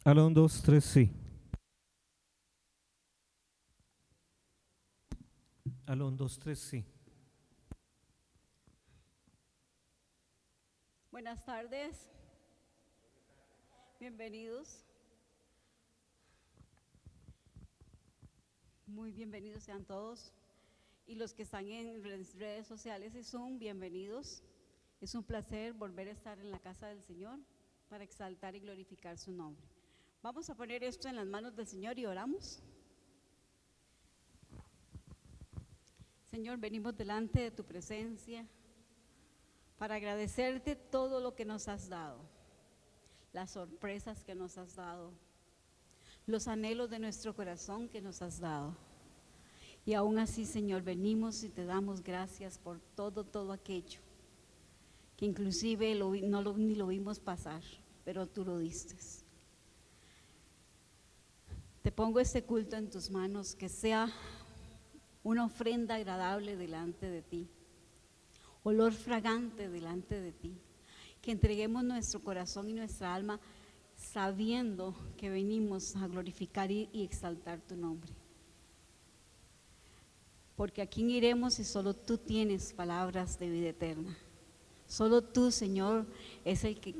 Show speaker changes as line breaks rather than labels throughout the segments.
Aló, 1, 2, 3, sí. Aló, 1, 2, 3, sí.
Buenas tardes, bienvenidos. Muy bienvenidos sean todos. Y los que están en redes sociales y Zoom, bienvenidos. Es un placer volver a estar en la casa del Señor para exaltar y glorificar su nombre. Vamos a poner esto en las manos del Señor y oramos. Señor, venimos delante de tu presencia para agradecerte todo lo que nos has dado, las sorpresas que nos has dado, los anhelos de nuestro corazón que nos has dado. Y aún así, Señor, venimos y te damos gracias por todo aquello que inclusive ni lo vimos pasar, pero tú lo diste. Te pongo este culto en tus manos, que sea una ofrenda agradable delante de ti, olor fragante delante de ti, que entreguemos nuestro corazón y nuestra alma sabiendo que venimos a glorificar y exaltar tu nombre. Porque a quién iremos si solo tú tienes palabras de vida eterna. Solo tú, Señor, es el que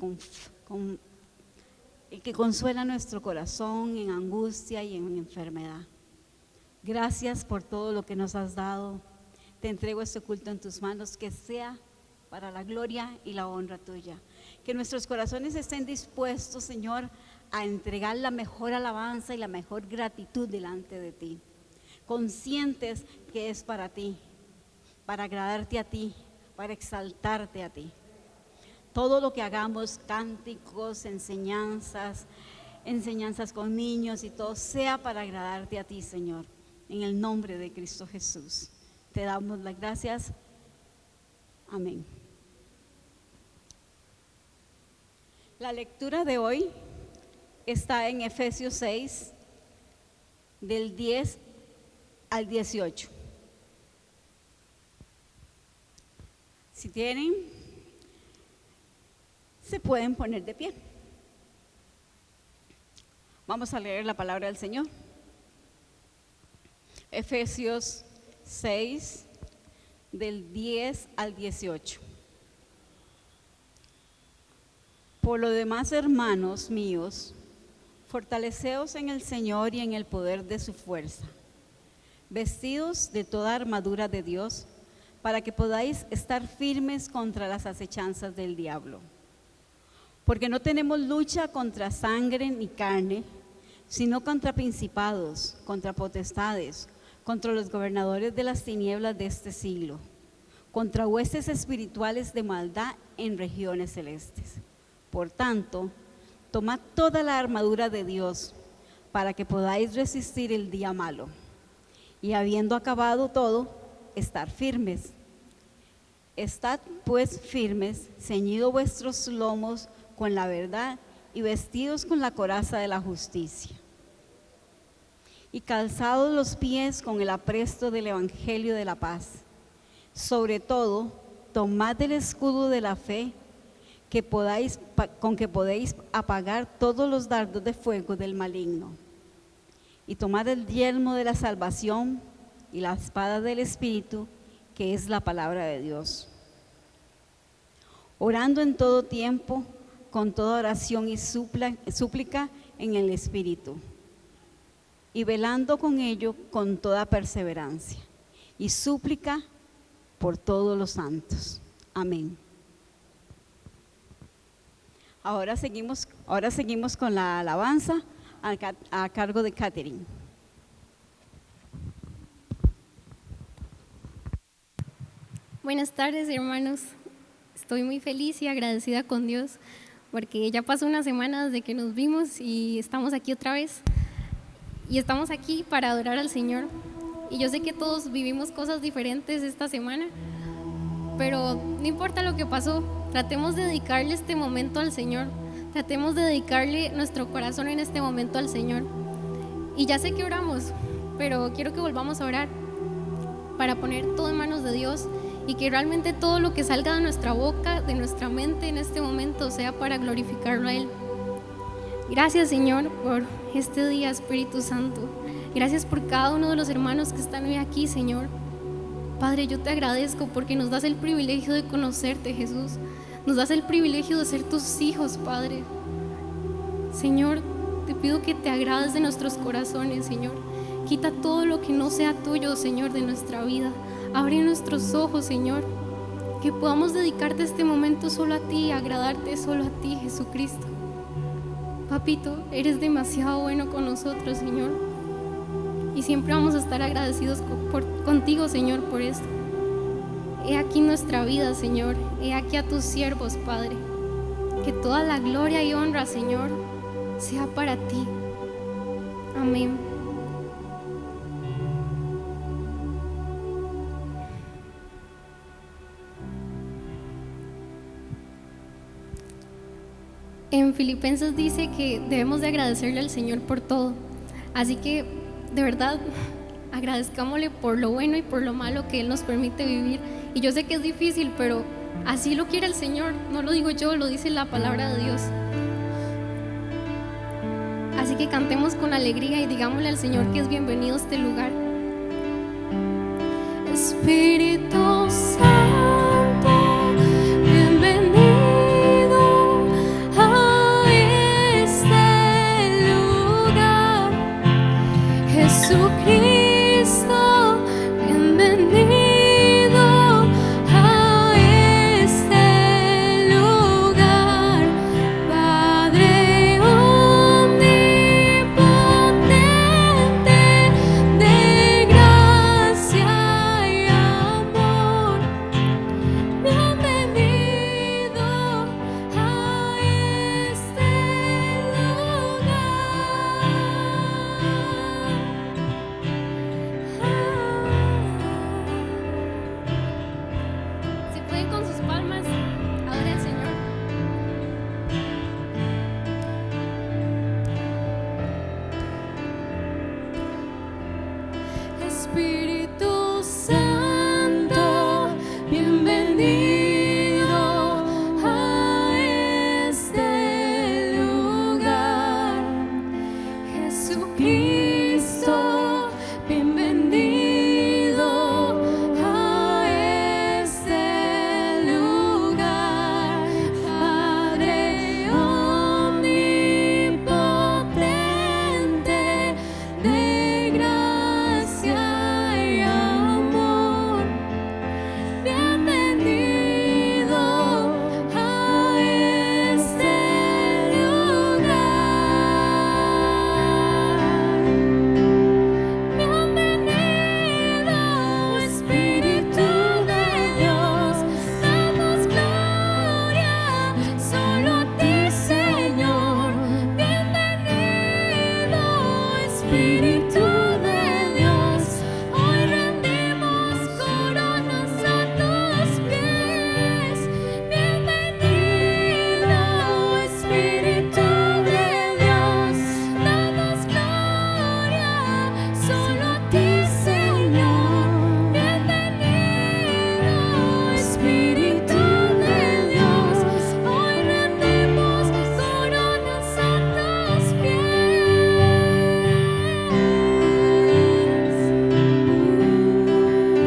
consuela nuestro corazón en angustia y en enfermedad. Gracias por todo lo que nos has dado. Te entrego este culto en tus manos, que sea para la gloria y la honra tuya. Que nuestros corazones estén dispuestos, Señor, a entregar la mejor alabanza y la mejor gratitud delante de ti, conscientes que es para ti, para agradarte a ti, para exaltarte a ti. Todo lo que hagamos, cánticos, enseñanzas con niños y todo, sea para agradarte a ti, Señor, en el nombre de Cristo Jesús. Te damos las gracias. Amén. La lectura de hoy está en Efesios 6, del 10 al 18. Si tienen, se pueden poner de pie. Vamos a leer la palabra del Señor. Efesios 6, del 10 al 18. Por lo demás, hermanos míos, fortaleceos en el Señor y en el poder de su fuerza, vestidos de toda armadura de Dios, para que podáis estar firmes contra las acechanzas del diablo. Porque no tenemos lucha contra sangre ni carne, sino contra principados, contra potestades, contra los gobernadores de las tinieblas de este siglo, contra huestes espirituales de maldad en regiones celestes. Por tanto, tomad toda la armadura de Dios, para que podáis resistir el día malo, y habiendo acabado todo, estar firmes. Estad pues firmes, ceñidos vuestros lomos con la verdad y vestidos con la coraza de la justicia, y calzados los pies con el apresto del evangelio de la paz. Sobre todo, tomad el escudo de la fe, con que podéis apagar todos los dardos de fuego del maligno, y tomad el yelmo de la salvación y la espada del Espíritu, que es la palabra de Dios. Orando en todo tiempo, con toda oración y súplica en el Espíritu, y velando con ello con toda perseverancia y súplica por todos los santos. Amén. Ahora seguimos con la alabanza a cargo de Catherine.
Buenas tardes, hermanos. Estoy muy feliz y agradecida con Dios porque ya pasó una semana desde que nos vimos y estamos aquí otra vez. Y estamos aquí para adorar al Señor. Y yo sé que todos vivimos cosas diferentes esta semana, pero no importa lo que pasó, tratemos de dedicarle este momento al Señor. Tratemos de dedicarle nuestro corazón en este momento al Señor. Y ya sé que oramos, pero quiero que volvamos a orar para poner todo en manos de Dios y que realmente todo lo que salga de nuestra boca, de nuestra mente en este momento sea para glorificarlo a Él. Gracias, Señor, por este día, Espíritu Santo. Gracias por cada uno de los hermanos que están hoy aquí, Señor. Padre, yo te agradezco porque nos das el privilegio de conocerte, Jesús. Nos das el privilegio de ser tus hijos, Padre. Señor, te pido que te agrades de nuestros corazones, Señor. Quita todo lo que no sea tuyo, Señor, de nuestra vida. Abre nuestros ojos, Señor. Que podamos dedicarte este momento solo a ti, agradarte solo a ti, Jesucristo. Papito, eres demasiado bueno con nosotros, Señor. Y siempre vamos a estar agradecidos contigo, Señor, por esto. He aquí nuestra vida, Señor. He aquí a tus siervos, Padre. Que toda la gloria y honra, Señor, sea para ti. Amén. En Filipenses dice que debemos de agradecerle al Señor por todo. Así que, de verdad, agradezcámosle por lo bueno y por lo malo que Él nos permite vivir. Y yo sé que es difícil, pero así lo quiere el Señor. No lo digo yo, lo dice la palabra de Dios. Así que cantemos con alegría y digámosle al Señor que es bienvenido a este lugar. Espíritu Santo, bienvenido a este lugar. Jesucristo, bienvenido a este lugar. Padre omnipotente, de gracia y amor, bienvenido a este lugar. Si pueden con sus palmas, adore al Señor. Espíritu Santo, bienvenido a este lugar. Jesucristo, bienvenido a este lugar. Padre omnipotente, de gracia y amor, bienvenido a este lugar. Bienvenido, Espíritu de Dios, damos gloria solo a ti, Señor. Bienvenido, Espíritu de Dios, hoy rendimos coronas a tus pies. Bienvenido, Espíritu de Dios, damos gloria solo a ti, Señor. Bienvenido, Espíritu de Dios, hoy rendimos coronas a tus pies.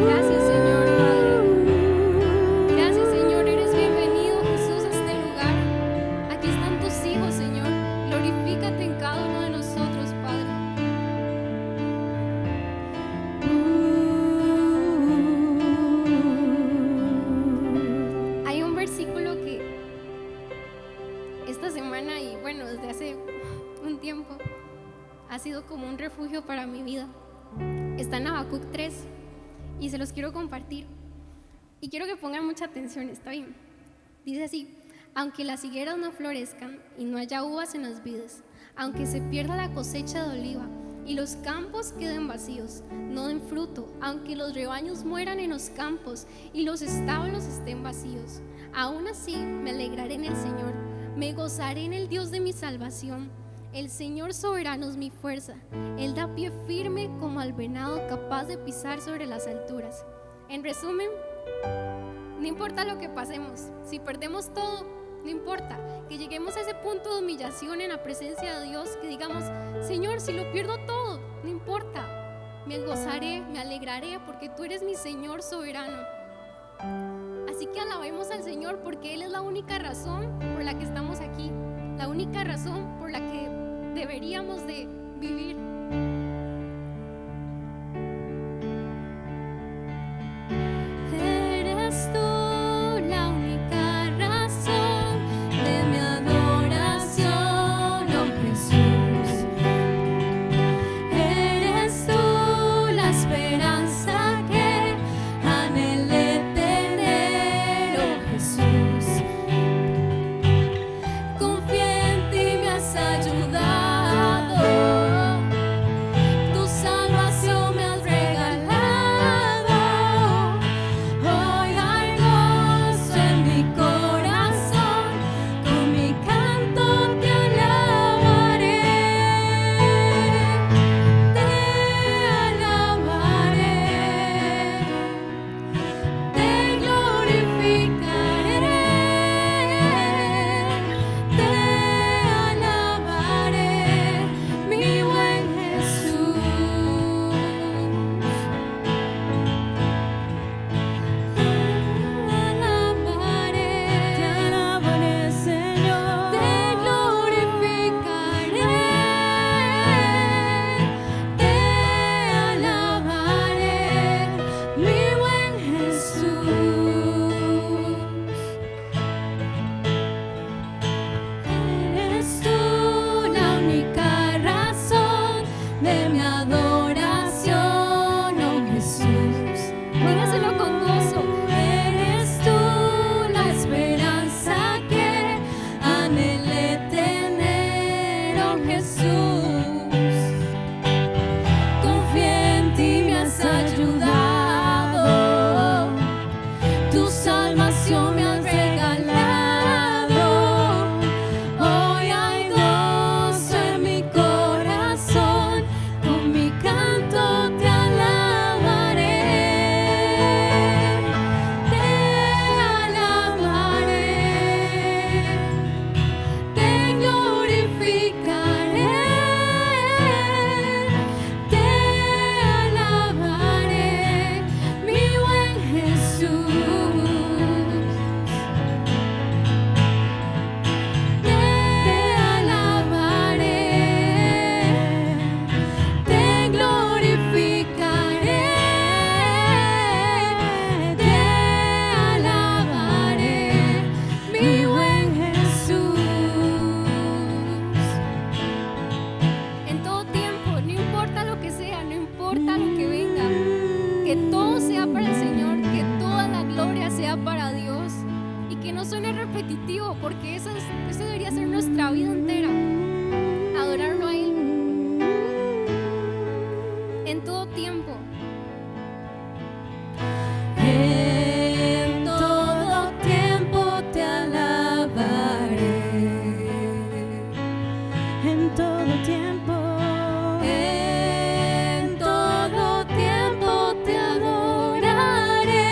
Gracias, Señor, Padre. Gracias, Señor, eres bienvenido, Jesús, a este lugar. Aquí están tus hijos, Señor. Glorifícate en cada uno de nosotros, Padre. Hay un versículo que esta semana y bueno, desde hace un tiempo ha sido como un refugio para mi vida. Está en Habacuc 3 y se los quiero compartir. Y quiero que pongan mucha atención, ¿está bien? Dice así: aunque las higueras no florezcan y no haya uvas en las vides, aunque se pierda la cosecha de oliva y los campos queden vacíos, no den fruto, aunque los rebaños mueran en los campos y los establos estén vacíos, aún así me alegraré en el Señor, me gozaré en el Dios de mi salvación. El Señor soberano es mi fuerza, Él da pie firme como al venado capaz de pisar sobre las alturas. En resumen, no importa lo que pasemos, si perdemos todo, no importa, que lleguemos a ese punto de humillación en la presencia de Dios, que digamos, Señor, si lo pierdo todo, no importa, me gozaré, me alegraré, porque tú eres mi Señor soberano. Así que alabemos al Señor, porque Él es la única razón por la que estamos aquí, la única razón por la que deberíamos de vivir. Eres tú la única razón de mi adoración, oh Jesús. Eres tú la esperanza que anhelé tener, oh Jesús. Confié en ti, me has ayudado. Tu salvación me has regalado. Hoy hay gozo en mi corazón, con mi canto te alabaré. Te alabaré, te glorificaré, te alabaré, mi buen Jesús. Te alabaré, Señor. Te glorificaré, te alabaré, mi buen Jesús. Eres tú la única razón de mi adoración, oh Jesús. Dígaselo con gozo. Eres tú la esperanza que anhelé tener, oh Jesús. Confié en ti, me has ayudado. Tu salvación me has regalado. Hoy hay gozo en mi corazón, con mi canto te alabaré. Te alabaré, te glorificaré, te alabaré, mi buen Jesús. Te alabaré, te glorificaré, te alabaré, mi buen Jesús. En todo tiempo, no importa lo que sea, no importa lo que venga, que todo sea para el Señor, que toda la gloria sea para Dios, y que no suene repetitivo, porque eso debería ser nuestra vida entera, adorarlo a Él en todo tiempo. En todo tiempo te alabaré.
En todo tiempo,
En todo tiempo te adoraré.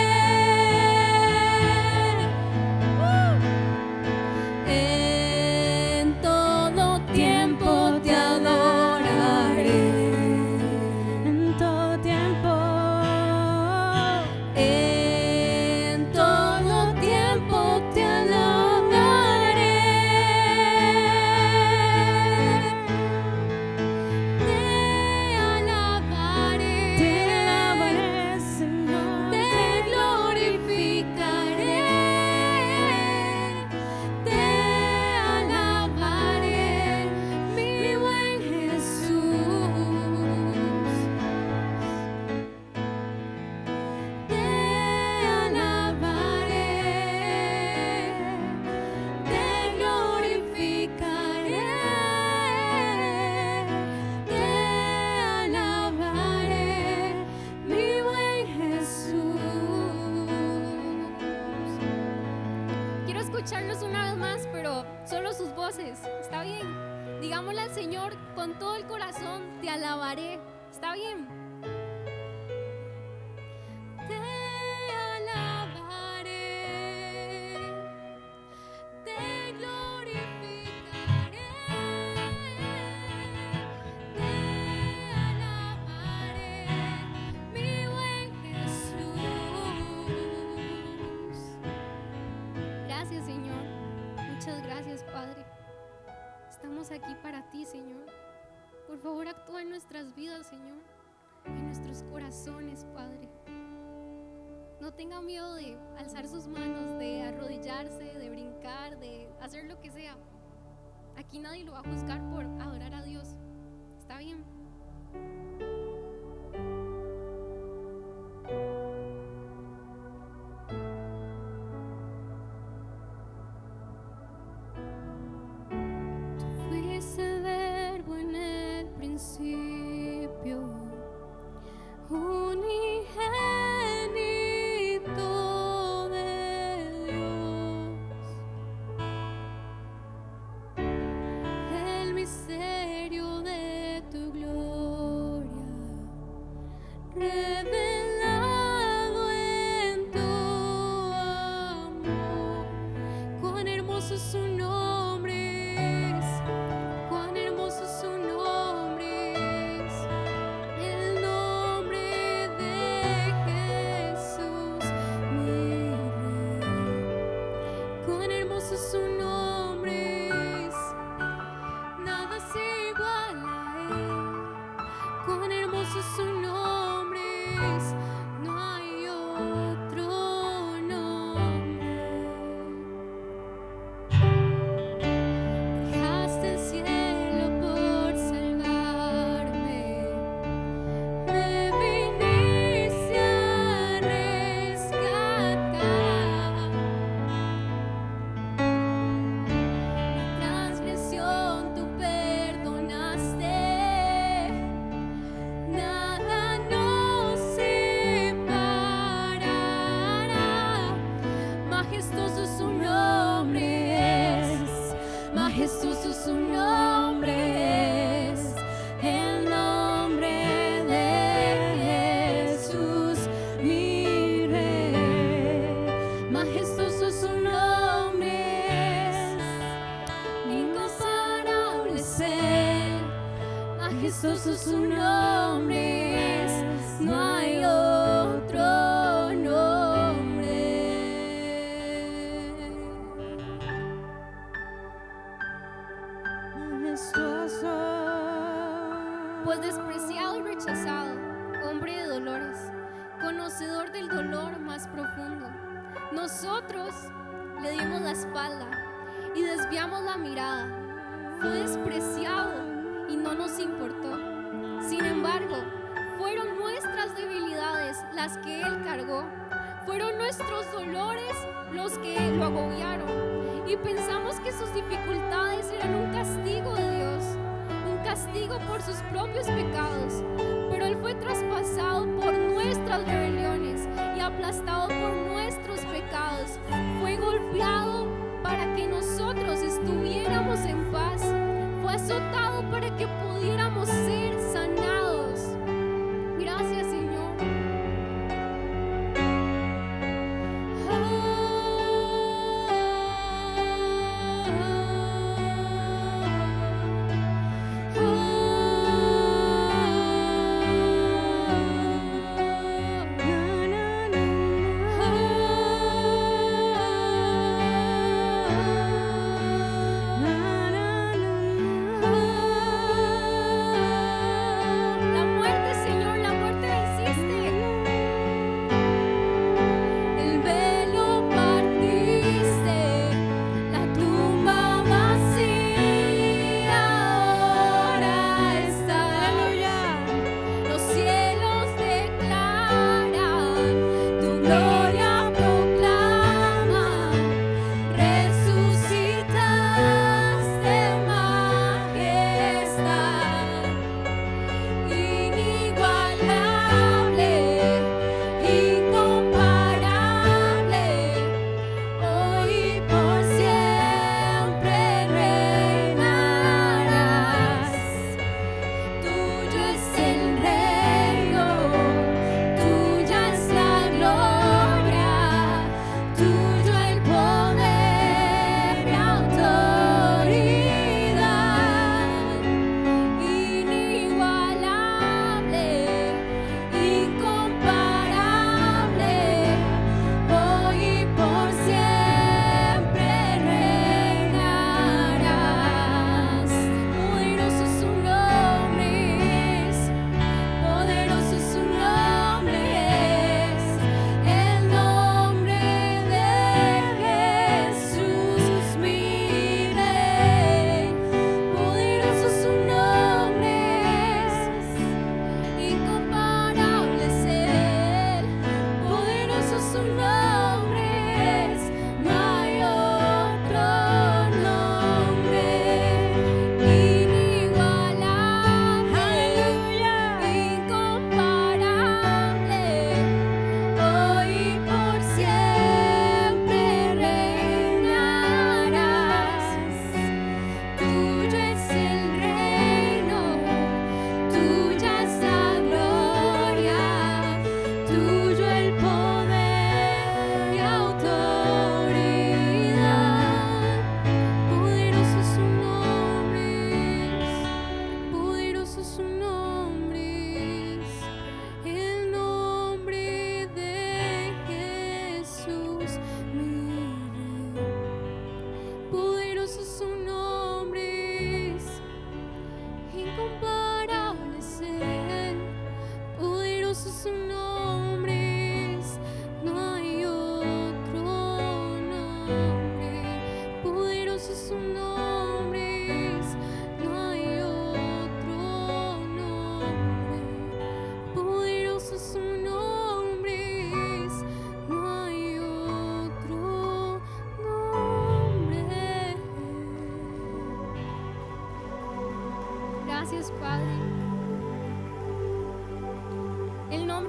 En todo tiempo te adoraré.
en todo tiempo,
En todo tiempo te alabaré. Te alabaré.
te alabaré, Señor.
Te glorificaré, te alabaré, mi buen Jesús. Te alabaré, te glorificaré, te alabaré, mi buen Jesús. Quiero escucharlos una vez más, pero solo sus voces. ¿Está bien? Digámosle al Señor con todo el corazón, te alabaré. ¿Está bien? Te alabaré, te estamos aquí para ti, Señor. Por favor, actúa en nuestras vidas, Señor, en nuestros corazones, Padre. No tenga miedo de alzar sus manos, de arrodillarse, de brincar, de hacer lo que sea. Aquí nadie lo va a juzgar por adorar a Dios. ¿Está bien?
Fuiste el verbo en el principio, unigénito de Dios, el misterio de tu gloria, revelado en tu amor. Cuán hermoso es su nombre es, cuán hermoso es su nombre es, el nombre de Jesús, mi Rey. Cuán hermoso es su nombre es, nada es igual a él. Cuán hermoso es su nombre es, no hay otro nombre. Dejaste el cielo por salvarme, me viniste a rescatar. Mi transgresión tú perdonaste, nada nos separará. Majestuoso su nombre es, majestuoso su nombre es, el nombre de Jesús, mi Rey. Majestuoso su nombre es, incomparable es él. Majestuoso su nombre es, no hay otro nombre. Majestuoso.
Pues despreciado y rechazado, hombre de dolores, conocedor del dolor más profundo, nosotros le dimos la espalda y desviamos la mirada. Fue despreciado y no nos importó. Sin embargo, fueron nuestras debilidades las que Él cargó. Fueron nuestros dolores los que lo agobiaron. Y pensamos que sus dificultades eran un castigo de Dios, un castigo por sus propios pecados. Pero Él fue traspasado por nuestras rebeliones y aplastado por nuestros pecados. Fue golpeado para que nosotros estuviéramos en paz. Fue azotado para que pudiéramos ser sanados. Gracias, Señor.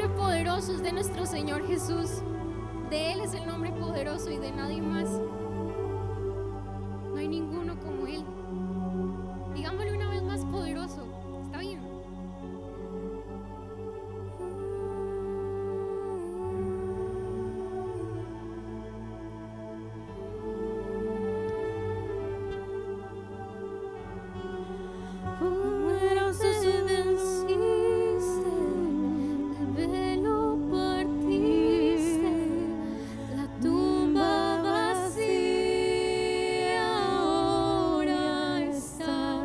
nombre poderoso es de nuestro Señor Jesús. De Él es el nombre poderoso y de nadie más. No hay ninguno como Él. Digámosle una vez más: poderoso. ¿Está bien?
Poderoso venciste, el velo partiste, la tumba vacía ahora está.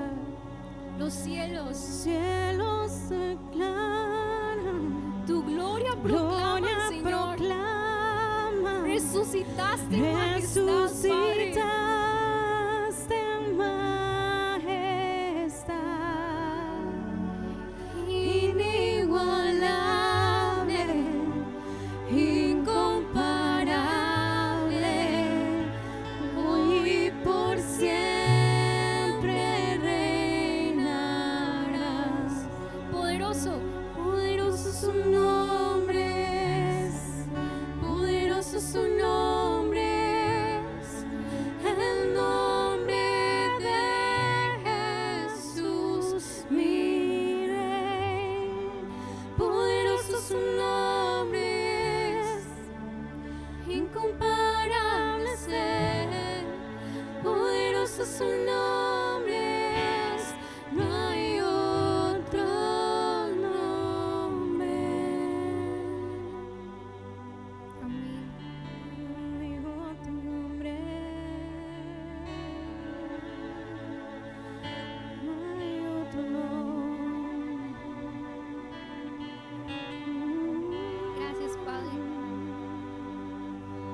Los cielos,
Cielos declaran,
tu gloria proclaman,
gloria
Señor.
proclama,
Resucitaste en majestad, Padre.
resucitaste en majestad, inigualable, incomparable, hoy y por siempre reinarás.
Poderoso,
Poderoso su nombre es, poderoso su nombre es, el nombre de Jesús, mi Rey. Poderoso su nombre es, incomparable es Él. Poderoso su nombre es, no hay otro nombre.
amén.
No hay otro nombre. No hay otro nombre.
Gracias, Padre.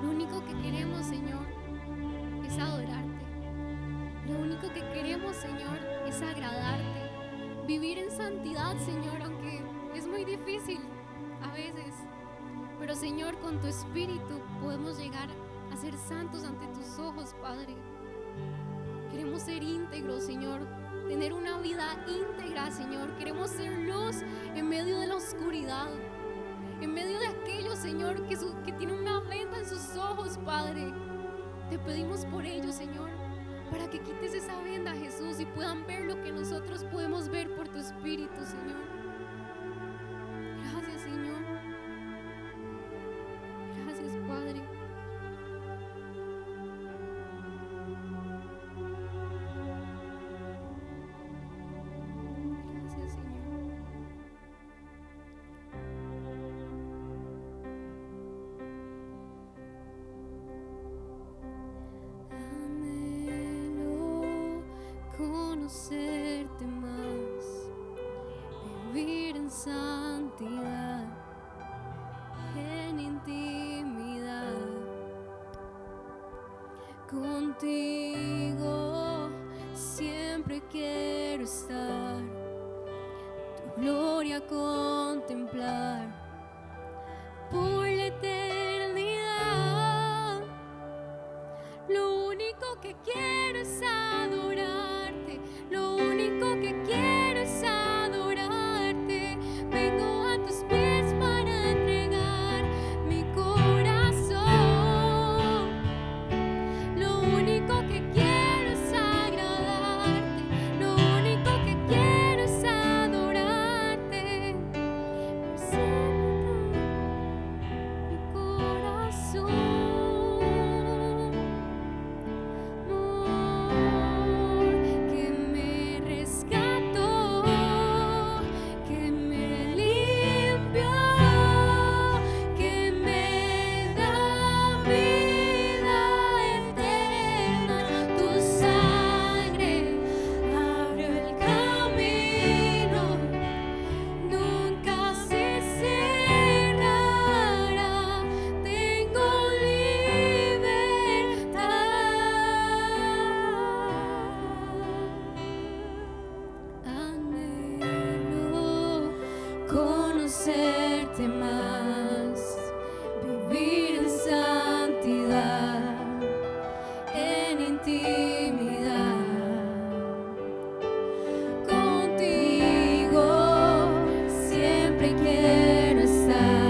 Lo único que queremos, Señor, es adorarte. Lo único que queremos, Señor, es agradarte. Vivir en santidad, Señor, aunque es muy difícil a veces. Pero, Señor, con tu Espíritu podemos llegar a ser santos ante tus ojos, Padre. Queremos ser íntegros, Señor. Tener una vida íntegra, Señor. Queremos ser luz en medio de la oscuridad. En medio de aquellos, Señor, que tienen una venda en sus ojos, Padre. Te pedimos por ellos, Señor, para que quites esa venda, Jesús, y puedan ver lo que nosotros podemos ver por tu Espíritu, Señor. Gracias, Señor. Gracias, Padre. Gracias, Señor.
Anhelo conocerte más, vivir en santidad, en intimidad. Contigo siempre quiero estar, tu gloria contemplar por la eternidad. Lo único que quiero es adorarte, lo único que quiero es adorarte. Vengo a tus pies para entregar mi corazón. Lo único que quiero es agradarte, lo único que quiero es adorarte. Por siempre mi corazón. Que me rescató, que me limpió, que me da vida eterna. Tu sangre abrió el camino, nunca se cerrará. Tengo libertad. Anhelo conocerte más, vivir en santidad, en intimidad. Contigo siempre quiero estar.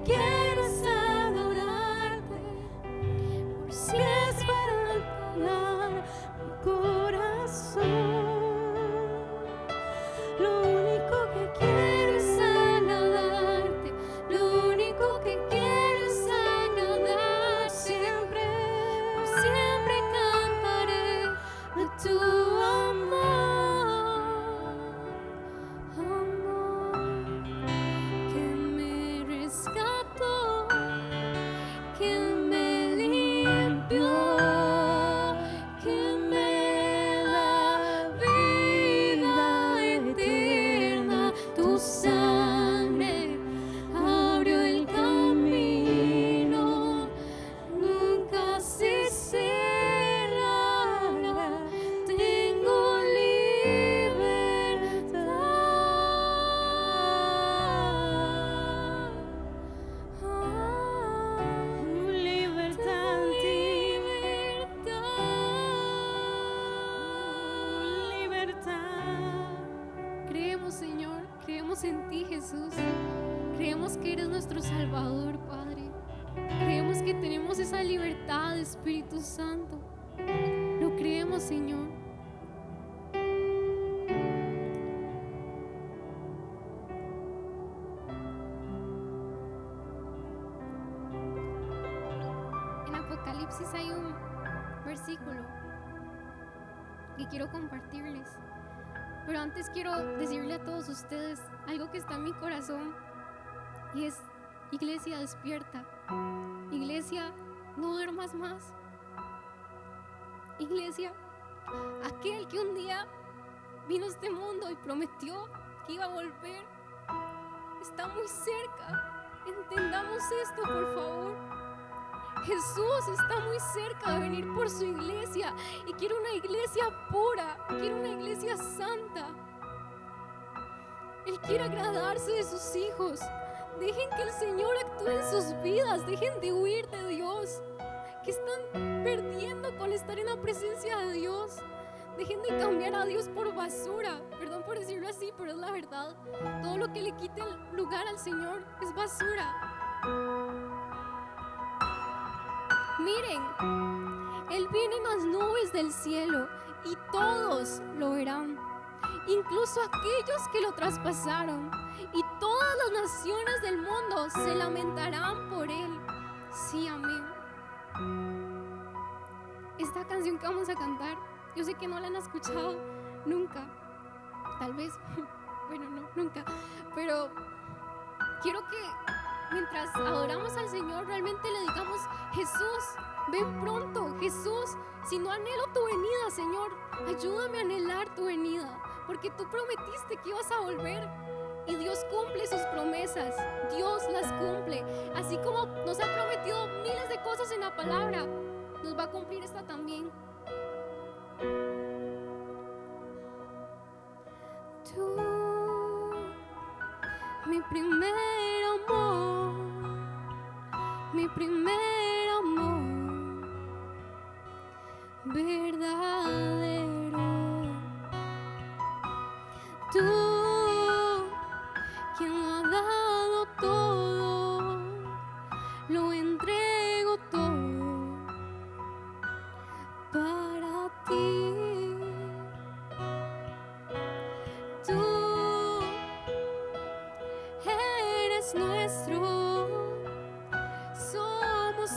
quiero es adorarte, por pies para entonar mi corazón. Lo único que quiero es agradarte, lo único que quiero es agradar siempre, por siempre cantaré de tu amor, amor que me rescató, que me limpió, que me da vida eterna. Tu sangre abrió el camino, nunca se cerrará. Tengo libertad, libertad. Creemos, Señor, creemos en ti, Jesús. Creemos que eres nuestro Salvador, Padre. Creemos que tenemos esa libertad, Espíritu Santo. Lo creemos, Señor. En Apocalipsis hay un versículo que quiero compartirles. Pero antes quiero decirle a todos ustedes algo que está en mi corazón, y es: iglesia, despierta. Iglesia, no duermas más. Iglesia, aquel que un día vino a este mundo y prometió que iba a volver, está muy cerca. Entendamos esto, por favor. Jesús está muy cerca de venir por su iglesia, y quiere una iglesia pura, quiere una iglesia santa. Él quiere agradarse de sus hijos. Dejen que el Señor actúe en sus vidas, dejen de huir de Dios, que están perdiendo con estar en la presencia de Dios. Dejen de cambiar a Dios por basura. Perdón por decirlo así, pero es la verdad. Todo lo que le quite el lugar al Señor es basura. Miren, Él viene en las nubes del cielo y todos lo verán, incluso aquellos que lo traspasaron, y todas las naciones del mundo se lamentarán por Él. Sí, amén. Esta canción que vamos a cantar, yo sé que no la han escuchado nunca, tal vez, bueno, no, nunca, pero quiero que mientras adoramos al Señor realmente le digamos: Jesús, ven pronto. Jesús, si no anhelo tu venida, Señor, ayúdame a anhelar tu venida, porque tú prometiste que ibas a volver, y Dios cumple sus promesas. Dios las cumple, así como nos ha prometido miles de cosas en la palabra, nos va a cumplir esta también. Tú, mi primer amor, mi primer amor verdadero. Tú, quien ha dado todo, lo entrego todo para ti. Tú eres nuestro, somos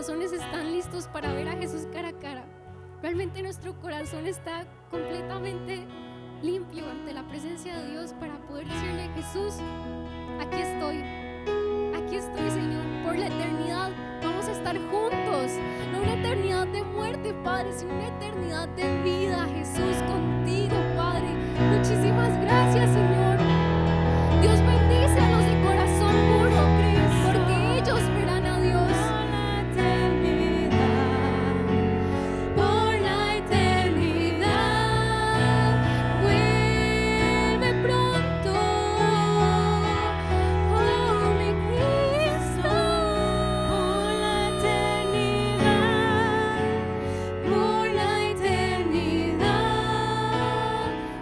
corazones están listos para ver a Jesús cara a cara. Realmente nuestro corazón está completamente limpio ante la presencia de Dios para poder decirle: Jesús, aquí estoy, Señor, por la eternidad. Vamos a estar juntos, no una eternidad de muerte, Padre, sino una eternidad de vida, Jesús, contigo, Padre. Muchísimas gracias, Señor. Dios bendice a los de corazón puro, porque ellos verán a Dios.
Por la eternidad, vuelve pronto, oh mi Cristo. Por la eternidad, por la eternidad.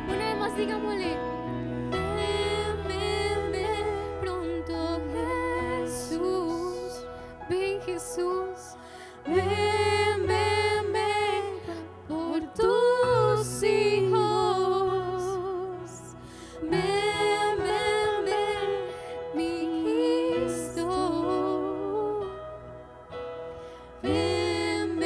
Una vez más, digámosle:
Ven pronto, Jesús. Ven, Jesús. Ven por tus hijos. Ven, mi Cristo. Ven,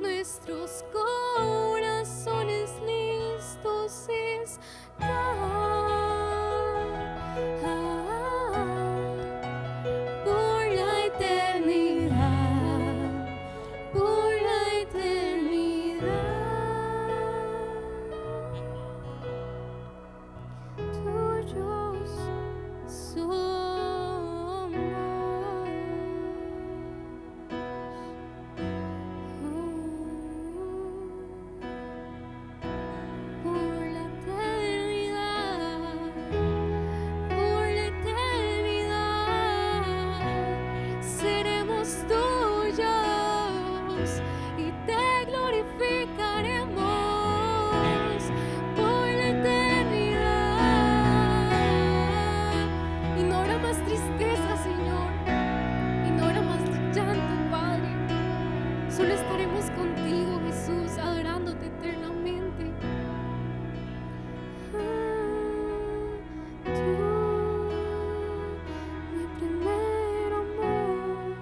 nuestros corazones listos están. Por la eternidad, por la eternidad, tuyos somos. Por la eternidad, seremos tuyos y te glorificaremos. Por la eternidad, y no habrá más tristeza, Señor, y no habrá más llanto, Padre. Solo estaremos contigo, Jesús, adorándote eternamente. Tú, mi primer amor,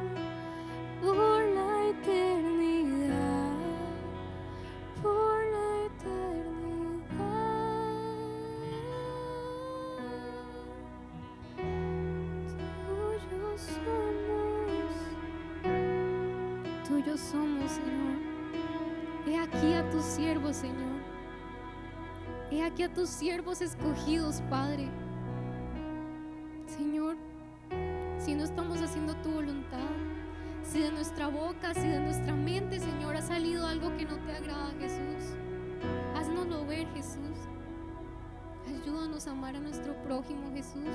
por la eternidad, por la eternidad.
tuyos somos, Señor. He aquí a tus siervos, Señor. He aquí a tus siervos escogidos, Padre. Señor, si no estamos haciendo tu voluntad, si de nuestra boca, si de nuestra mente, Señor, ha salido algo que no te agrada, Jesús, haznoslo ver, Jesús. Ayúdanos a amar a nuestro prójimo, Jesús,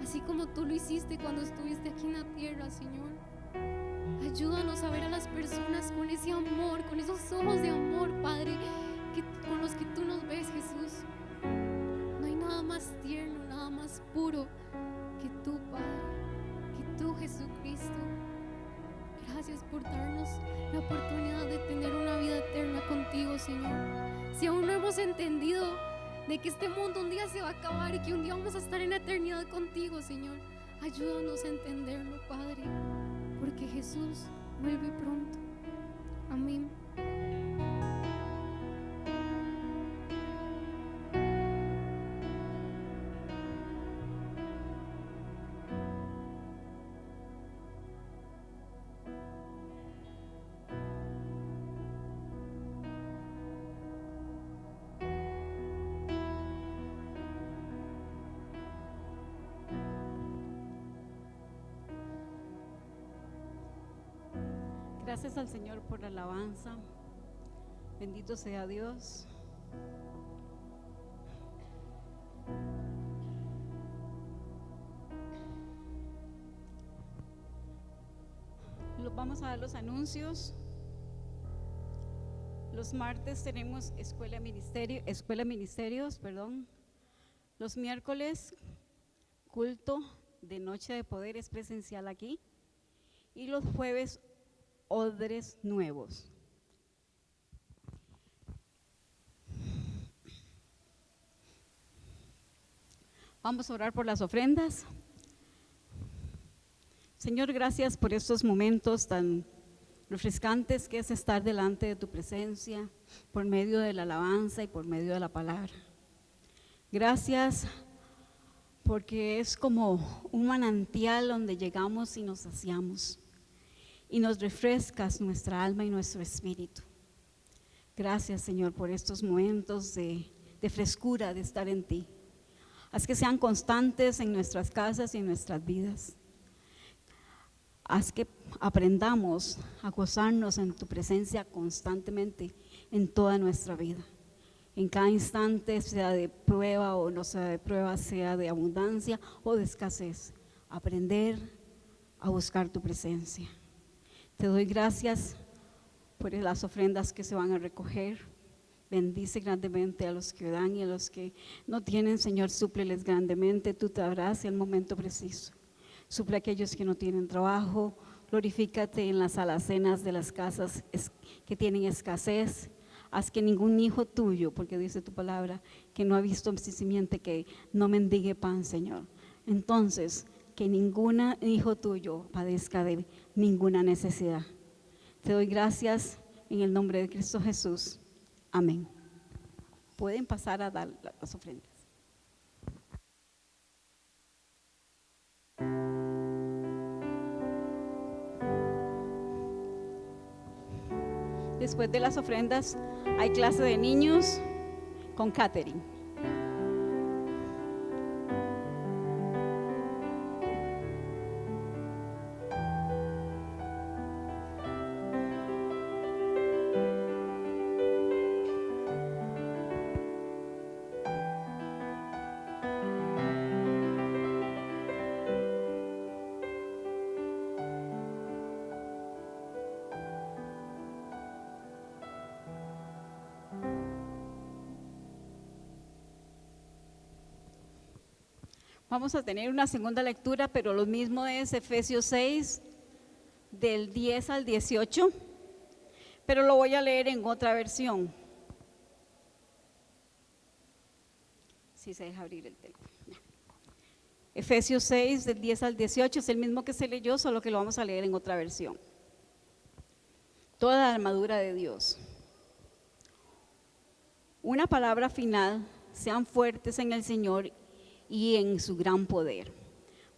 así como tú lo hiciste cuando estuviste aquí en la tierra, Señor. Ayúdanos a ver a las personas con ese amor, con esos ojos de amor, Padre, con los que tú nos ves, Jesús. No hay nada más tierno, nada más puro que tú, Padre, que tú, Jesucristo. Gracias por darnos la oportunidad de tener una vida eterna contigo, Señor. Si aún no hemos entendido de que este mundo un día se va a acabar y que un día vamos a estar en la eternidad contigo, Señor, ayúdanos a entenderlo, Padre, porque Jesús vuelve pronto. Amén.
Gracias al Señor por la alabanza. Bendito sea Dios. Vamos a dar los anuncios. Los martes tenemos escuela ministerios. Los miércoles culto de Noche de Poder es presencial aquí. Y los jueves odres nuevos. Vamos a orar por las ofrendas. Señor, gracias por estos momentos tan refrescantes que es estar delante de tu presencia por medio de la alabanza y por medio de la palabra. Gracias porque es como un manantial donde llegamos y nos saciamos y nos refrescas nuestra alma y nuestro espíritu. Gracias, Señor, por estos momentos de frescura de estar en ti. Haz que sean constantes en nuestras casas y en nuestras vidas. Haz que aprendamos a gozarnos en tu presencia constantemente en toda nuestra vida. En cada instante, sea de prueba o no sea de prueba, sea de abundancia o de escasez. Aprender a buscar tu presencia. Te doy gracias por las ofrendas que se van a recoger. Bendice grandemente a los que dan y a los que no tienen, Señor, súpleles grandemente. Tú te darás en el momento preciso. Suple a aquellos que no tienen trabajo. Glorifícate en las alacenas de las casas que tienen escasez. Haz que ningún hijo tuyo, porque dice tu palabra, que no ha visto simiente, que no mendigue pan, Señor. Entonces, que ningún hijo tuyo padezca de ninguna necesidad. Te doy gracias en el nombre de Cristo Jesús. Amén. Pueden pasar a dar las ofrendas. Después de las ofrendas hay clase de niños con catering. Vamos a tener una segunda lectura, pero lo mismo es Efesios 6, del 10 al 18, pero lo voy a leer en otra versión. Si se deja abrir el teléfono. Efesios 6, del 10 al 18, es el mismo que se leyó, solo que lo vamos a leer en otra versión. Toda la armadura de Dios. Una palabra final: sean fuertes en el Señor y en su gran poder.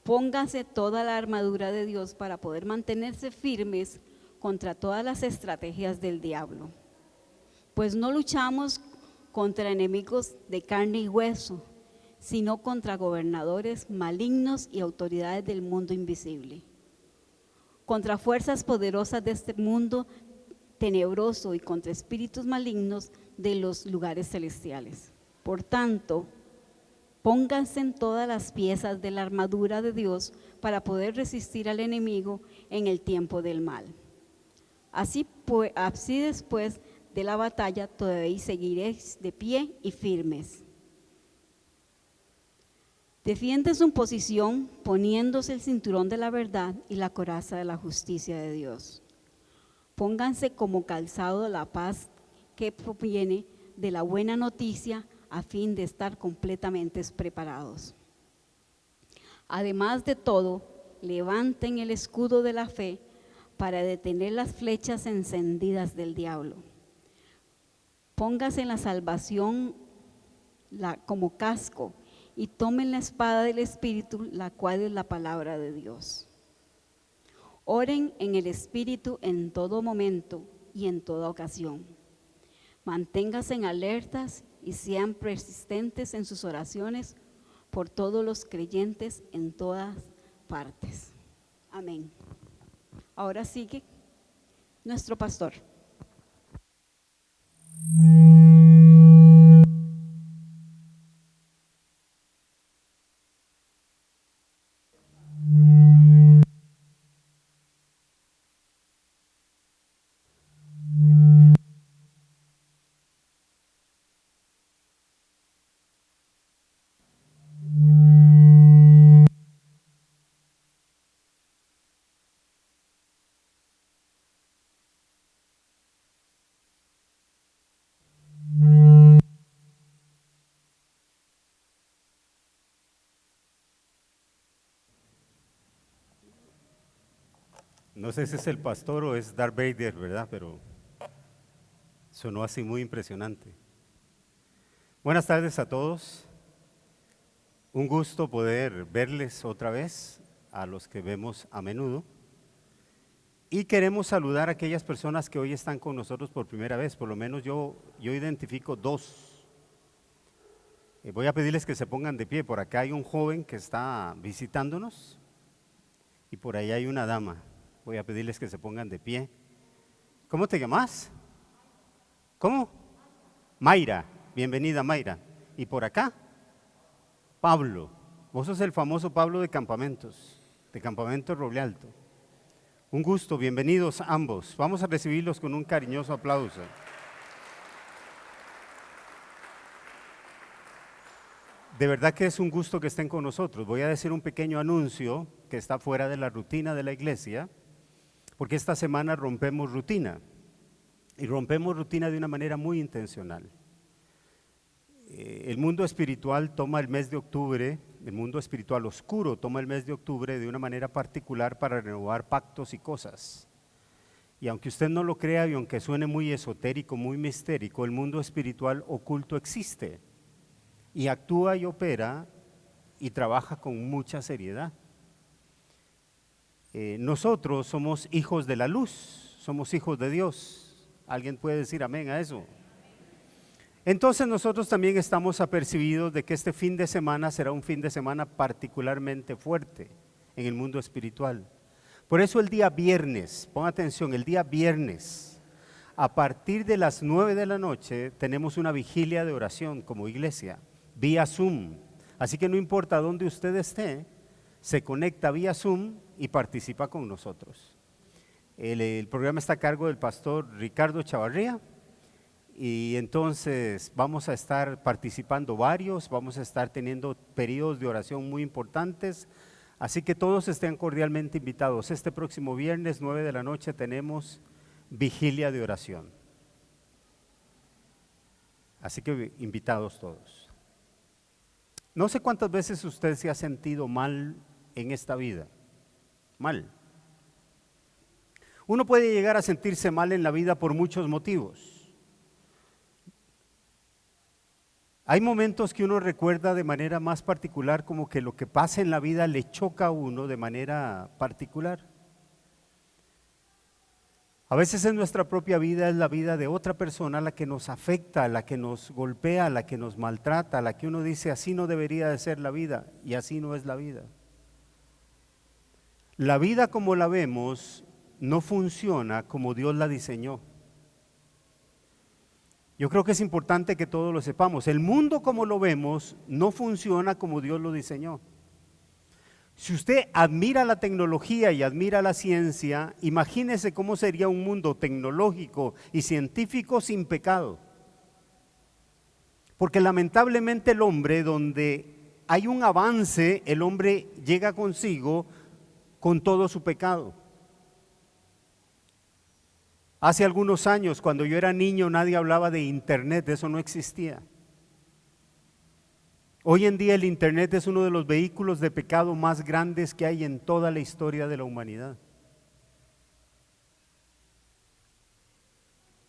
Pónganse toda la armadura de Dios para poder mantenerse firmes contra todas las estrategias del diablo. Pues no luchamos contra enemigos de carne y hueso, sino contra gobernadores malignos y autoridades del mundo invisible, contra fuerzas poderosas de este mundo tenebroso y contra espíritus malignos de los lugares celestiales. Por tanto, pónganse en todas las piezas de la armadura de Dios para poder resistir al enemigo en el tiempo del mal. Así después de la batalla todavía seguiréis de pie y firmes. Defiende su posición poniéndose el cinturón de la verdad y la coraza de la justicia de Dios. Pónganse como calzado la paz que proviene de la buena noticia, a fin de estar completamente preparados. Además de todo, levanten el escudo de la fe para detener las flechas encendidas del diablo. Pónganse en la salvación como casco y tomen la espada del Espíritu, la cual es la palabra de Dios. Oren en el Espíritu en todo momento y en toda ocasión. Manténganse en alertas y sean persistentes en sus oraciones por todos los creyentes en todas partes. Amén. Ahora sigue nuestro pastor.
No sé si es el pastor o es Darth Vader, ¿verdad? Pero sonó así muy impresionante. Buenas tardes a todos. Un gusto poder verles otra vez, a los que vemos a menudo. Y queremos saludar a aquellas personas que hoy están con nosotros por primera vez. Por lo menos yo identifico dos. Voy a pedirles que se pongan de pie. Por acá hay un joven que está visitándonos y por ahí hay una dama. Voy a pedirles que se pongan de pie. ¿Cómo te llamas? ¿Cómo? Mayra. Bienvenida, Mayra. ¿Y por acá? Pablo. Vos sos el famoso Pablo de Campamentos, de Campamento Roble Alto. Un gusto, bienvenidos ambos. Vamos a recibirlos con un cariñoso aplauso. De verdad que es un gusto que estén con nosotros. Voy a decir un pequeño anuncio que está fuera de la rutina de la iglesia, porque esta semana rompemos rutina, y rompemos rutina de una manera muy intencional. El mundo espiritual toma el mes de octubre, el mundo espiritual oscuro toma el mes de octubre de una manera particular para renovar pactos y cosas. Y aunque usted no lo crea y aunque suene muy esotérico, muy mistérico, el mundo espiritual oculto existe y actúa y opera y trabaja con mucha seriedad. Nosotros somos hijos de la luz, somos hijos de Dios. ¿Alguien puede decir amén a eso? Entonces nosotros también estamos apercibidos de que este fin de semana será un fin de semana particularmente fuerte en el mundo espiritual. Por eso el día viernes, ponga atención, el día viernes, a partir de las 9 de la noche, tenemos una vigilia de oración como iglesia, vía Zoom. Así que no importa dónde usted esté, se conecta vía Zoom y participa con nosotros. El programa está a cargo del pastor Ricardo Chavarría. Y entonces vamos a estar participando varios, vamos a estar teniendo periodos de oración muy importantes, así que todos estén cordialmente invitados. Este próximo viernes 9 de la noche tenemos vigilia de oración, así que invitados todos. No sé cuántas veces usted se ha sentido mal en esta vida, mal. Uno puede llegar a sentirse mal en la vida por muchos motivos. Hay momentos que uno recuerda de manera más particular, como que lo que pasa en la vida le choca a uno de manera particular. A veces en nuestra propia vida es la vida de otra persona la que nos afecta, la que nos golpea, la que nos maltrata, la que uno dice así no debería de ser la vida y así no es la vida. La vida como la vemos no funciona como Dios la diseñó. Yo creo que es importante que todos lo sepamos. El mundo como lo vemos no funciona como Dios lo diseñó. Si usted admira la tecnología y admira la ciencia, imagínese cómo sería un mundo tecnológico y científico sin pecado. Porque lamentablemente el hombre, donde hay un avance, el hombre llega consigo con todo su pecado. Hace algunos años, cuando yo era niño, nadie hablaba de internet, eso no existía. Hoy en día el internet es uno de los vehículos de pecado más grandes que hay en toda la historia de la humanidad.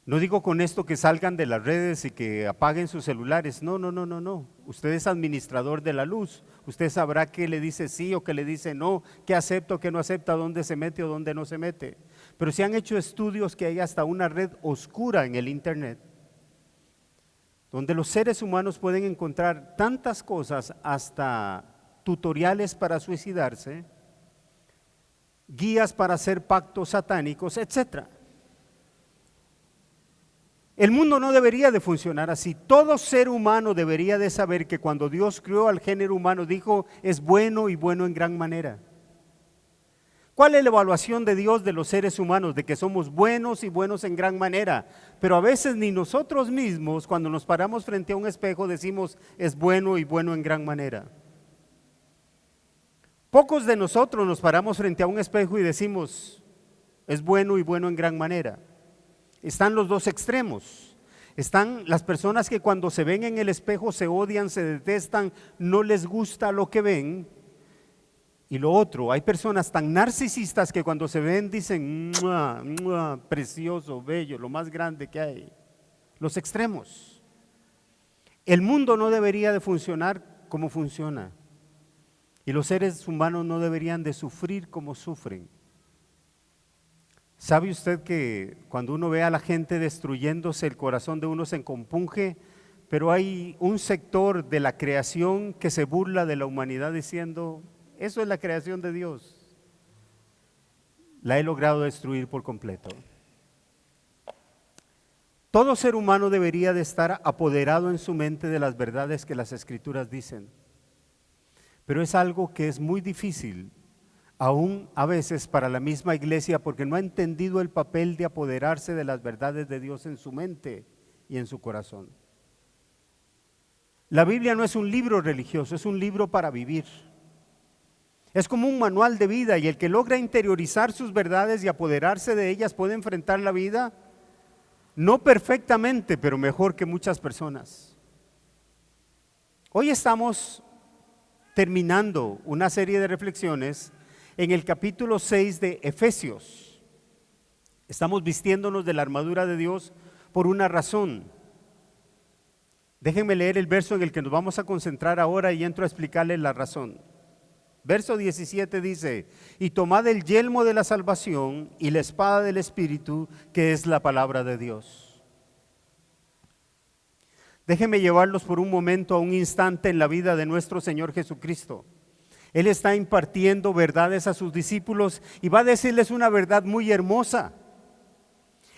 No digo con esto que salgan de las redes y que apaguen sus celulares, no. Usted es administrador de la luz, usted sabrá qué le dice sí o qué le dice no, qué acepta o qué no acepta, dónde se mete o dónde no se mete. Pero se han hecho estudios que hay hasta una red oscura en el internet, donde los seres humanos pueden encontrar tantas cosas, hasta tutoriales para suicidarse, guías para hacer pactos satánicos, etcétera. El mundo no debería de funcionar así. Todo ser humano debería de saber que cuando Dios creó al género humano dijo es bueno y bueno en gran manera. ¿Cuál es la evaluación de Dios de los seres humanos? De que somos buenos y buenos en gran manera. Pero a veces ni nosotros mismos, cuando nos paramos frente a un espejo, decimos es bueno y bueno en gran manera. Pocos de nosotros nos paramos frente a un espejo y decimos es bueno y bueno en gran manera. Están los dos extremos. Están las personas que cuando se ven en el espejo se odian, se detestan, no les gusta lo que ven. Y lo otro, hay personas tan narcisistas que cuando se ven dicen, "Mua, mua, precioso, bello, lo más grande que hay". Los extremos. El mundo no debería de funcionar como funciona. Y los seres humanos no deberían de sufrir como sufren. ¿Sabe usted que cuando uno ve a la gente destruyéndose, el corazón de uno se compunge? Pero hay un sector de la creación que se burla de la humanidad diciendo, eso es la creación de Dios. La he logrado destruir por completo. Todo ser humano debería de estar apoderado en su mente de las verdades que las Escrituras dicen. Pero es algo que es muy difícil, aún a veces para la misma iglesia, porque no ha entendido el papel de apoderarse de las verdades de Dios en su mente y en su corazón. La Biblia no es un libro religioso, es un libro para vivir. Es como un manual de vida, y el que logra interiorizar sus verdades y apoderarse de ellas puede enfrentar la vida, no perfectamente, pero mejor que muchas personas. Hoy estamos terminando una serie de reflexiones en el capítulo 6 de Efesios. Estamos vistiéndonos de la armadura de Dios por una razón. Déjenme leer el verso en el que nos vamos a concentrar ahora y entro a explicarles la razón. Verso 17 dice, y tomad el yelmo de la salvación y la espada del Espíritu, que es la palabra de Dios. Déjenme llevarlos por un momento a un instante en la vida de nuestro Señor Jesucristo. Él está impartiendo verdades a sus discípulos y va a decirles una verdad muy hermosa.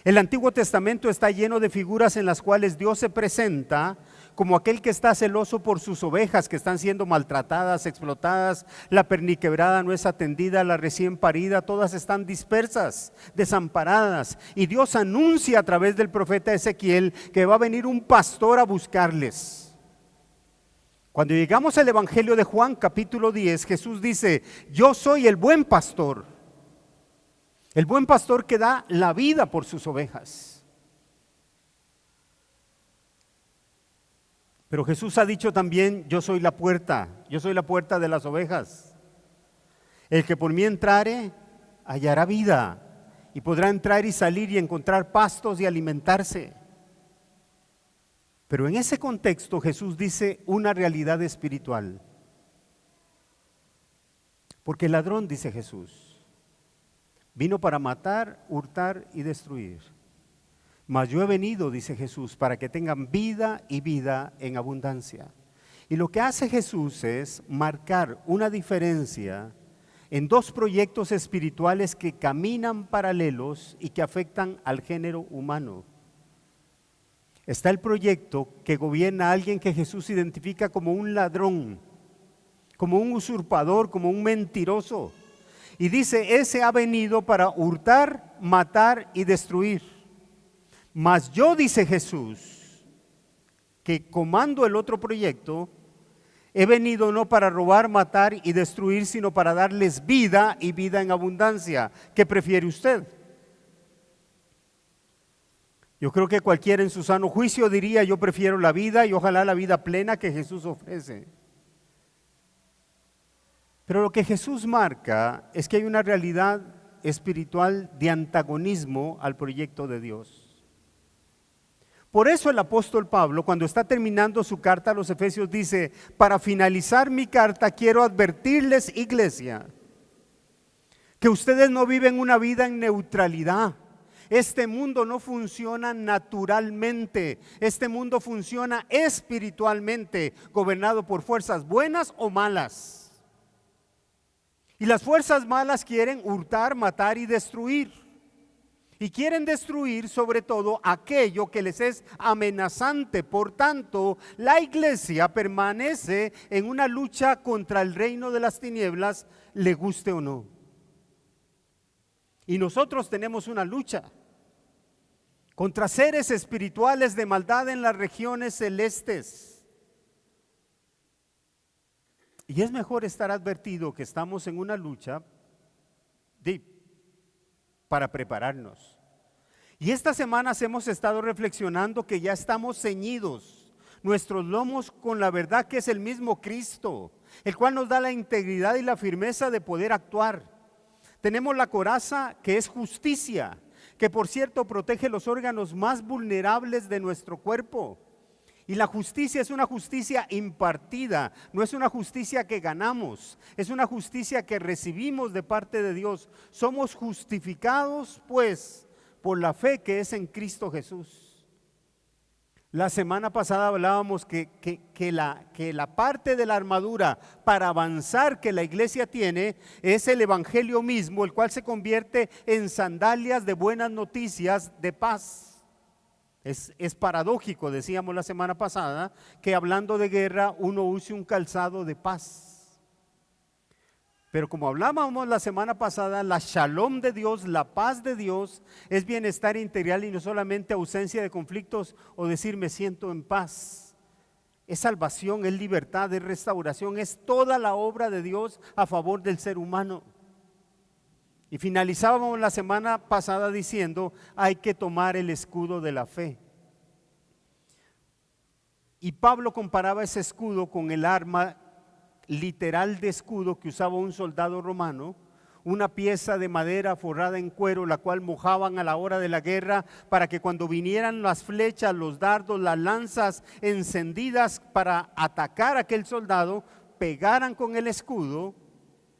El Antiguo Testamento está lleno de figuras en las cuales Dios se presenta como aquel que está celoso por sus ovejas que están siendo maltratadas, explotadas, la perniquebrada no es atendida, la recién parida, todas están dispersas, desamparadas. Y Dios anuncia a través del profeta Ezequiel que va a venir un pastor a buscarles. Cuando llegamos al Evangelio de Juan, capítulo 10, Jesús dice, yo soy el buen pastor que da la vida por sus ovejas. Pero Jesús ha dicho también, yo soy la puerta de las ovejas. El que por mí entrare, hallará vida, y podrá entrar y salir y encontrar pastos y alimentarse. Pero en ese contexto Jesús dice una realidad espiritual. Porque el ladrón, dice Jesús, vino para matar, hurtar y destruir. Mas yo he venido, dice Jesús, para que tengan vida y vida en abundancia. Y lo que hace Jesús es marcar una diferencia en dos proyectos espirituales que caminan paralelos y que afectan al género humano. Está el proyecto que gobierna a alguien que Jesús identifica como un ladrón, como un usurpador, como un mentiroso. Y dice, ese ha venido para hurtar, matar y destruir. Mas yo, dice Jesús, que comando el otro proyecto, he venido no para robar, matar y destruir, sino para darles vida y vida en abundancia. ¿Qué prefiere usted? Yo creo que cualquiera en su sano juicio diría, yo prefiero la vida y ojalá la vida plena que Jesús ofrece. Pero lo que Jesús marca es que hay una realidad espiritual de antagonismo al proyecto de Dios. Por eso el apóstol Pablo, cuando está terminando su carta a los Efesios, dice, para finalizar mi carta quiero advertirles, iglesia, que ustedes no viven una vida en neutralidad. Este mundo no funciona naturalmente, este mundo funciona espiritualmente, gobernado por fuerzas buenas o malas. Y las fuerzas malas quieren hurtar, matar y destruir. Y quieren destruir sobre todo aquello que les es amenazante. Por tanto, la iglesia permanece en una lucha contra el reino de las tinieblas, le guste o no. Y nosotros tenemos una lucha contra seres espirituales de maldad en las regiones celestes. Y es mejor estar advertido que estamos en una lucha para prepararnos. Y estas semanas hemos estado reflexionando que ya estamos ceñidos, nuestros lomos con la verdad que es el mismo Cristo, el cual nos da la integridad y la firmeza de poder actuar. Tenemos la coraza que es justicia, que por cierto protege los órganos más vulnerables de nuestro cuerpo. Y la justicia es una justicia impartida, no es una justicia que ganamos, es una justicia que recibimos de parte de Dios. Somos justificados pues por la fe que es en Cristo Jesús. La semana pasada hablábamos que la parte de la armadura para avanzar que la iglesia tiene es el evangelio mismo, el cual se convierte en sandalias de buenas noticias de paz. Es paradójico, decíamos la semana pasada, que hablando de guerra uno use un calzado de paz. Pero como hablábamos la semana pasada, la shalom de Dios, la paz de Dios, es bienestar integral y no solamente ausencia de conflictos o decir me siento en paz. Es salvación, es libertad, es restauración, es toda la obra de Dios a favor del ser humano. Y finalizábamos la semana pasada diciendo, hay que tomar el escudo de la fe. Y Pablo comparaba ese escudo con el arma literal de escudo que usaba un soldado romano, una pieza de madera forrada en cuero, la cual mojaban a la hora de la guerra para que cuando vinieran las flechas, los dardos, las lanzas encendidas para atacar a aquel soldado, pegaran con el escudo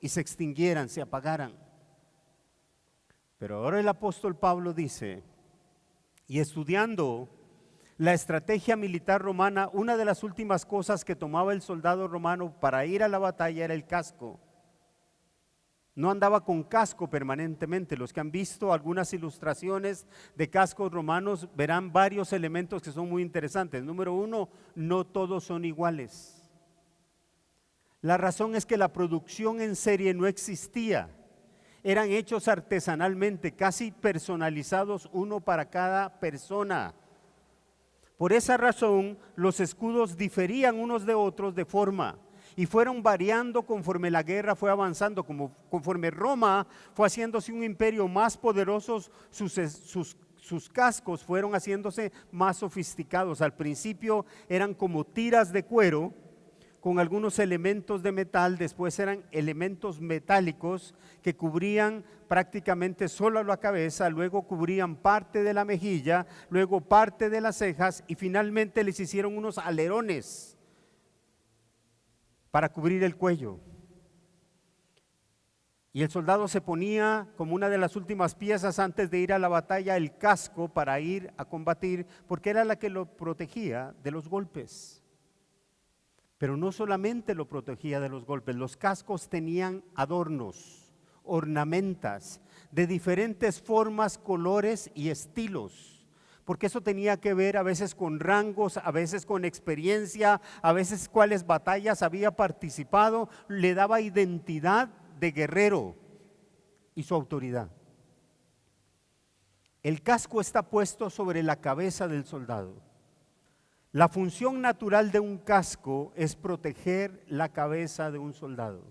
y se extinguieran, se apagaran. Pero ahora el apóstol Pablo dice, y estudiando la estrategia militar romana, una de las últimas cosas que tomaba el soldado romano para ir a la batalla era el casco. No andaba con casco permanentemente. Los que han visto algunas ilustraciones de cascos romanos verán varios elementos que son muy interesantes. Número uno, no todos son iguales. La razón es que la producción en serie no existía. Eran hechos artesanalmente, casi personalizados, uno para cada persona. Por esa razón, los escudos diferían unos de otros de forma y fueron variando conforme la guerra fue avanzando, conforme Roma fue haciéndose un imperio más poderoso, sus cascos fueron haciéndose más sofisticados. Al principio eran como tiras de cuero con algunos elementos de metal, después eran elementos metálicos que cubrían prácticamente solo la cabeza, luego cubrían parte de la mejilla, luego parte de las cejas y finalmente les hicieron unos alerones para cubrir el cuello. Y el soldado se ponía como una de las últimas piezas antes de ir a la batalla el casco para ir a combatir, porque era la que lo protegía de los golpes. Pero no solamente lo protegía de los golpes, los cascos tenían adornos, ornamentas de diferentes formas, colores y estilos, porque eso tenía que ver a veces con rangos, a veces con experiencia, a veces cuáles batallas había participado, le daba identidad de guerrero y su autoridad. El casco está puesto sobre la cabeza del soldado. La función natural de un casco es proteger la cabeza de un soldado.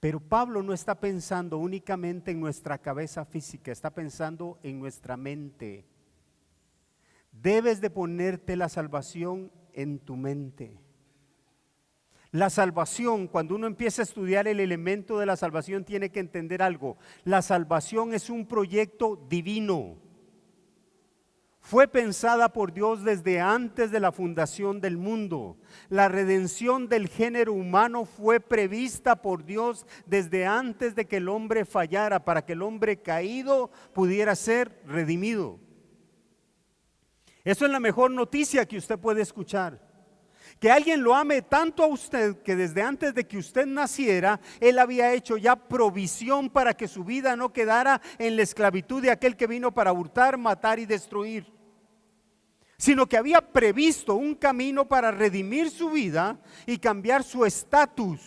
Pero Pablo no está pensando únicamente en nuestra cabeza física, está pensando en nuestra mente. Debes de ponerte la salvación en tu mente. La salvación, cuando uno empieza a estudiar el elemento de la salvación, tiene que entender algo. La salvación es un proyecto divino. Fue pensada por Dios desde antes de la fundación del mundo. La redención del género humano fue prevista por Dios desde antes de que el hombre fallara, para que el hombre caído pudiera ser redimido. Eso es la mejor noticia que usted puede escuchar. Que alguien lo ame tanto a usted que desde antes de que usted naciera, Él había hecho ya provisión para que su vida no quedara en la esclavitud de aquel que vino para hurtar, matar y destruir, sino que había previsto un camino para redimir su vida y cambiar su estatus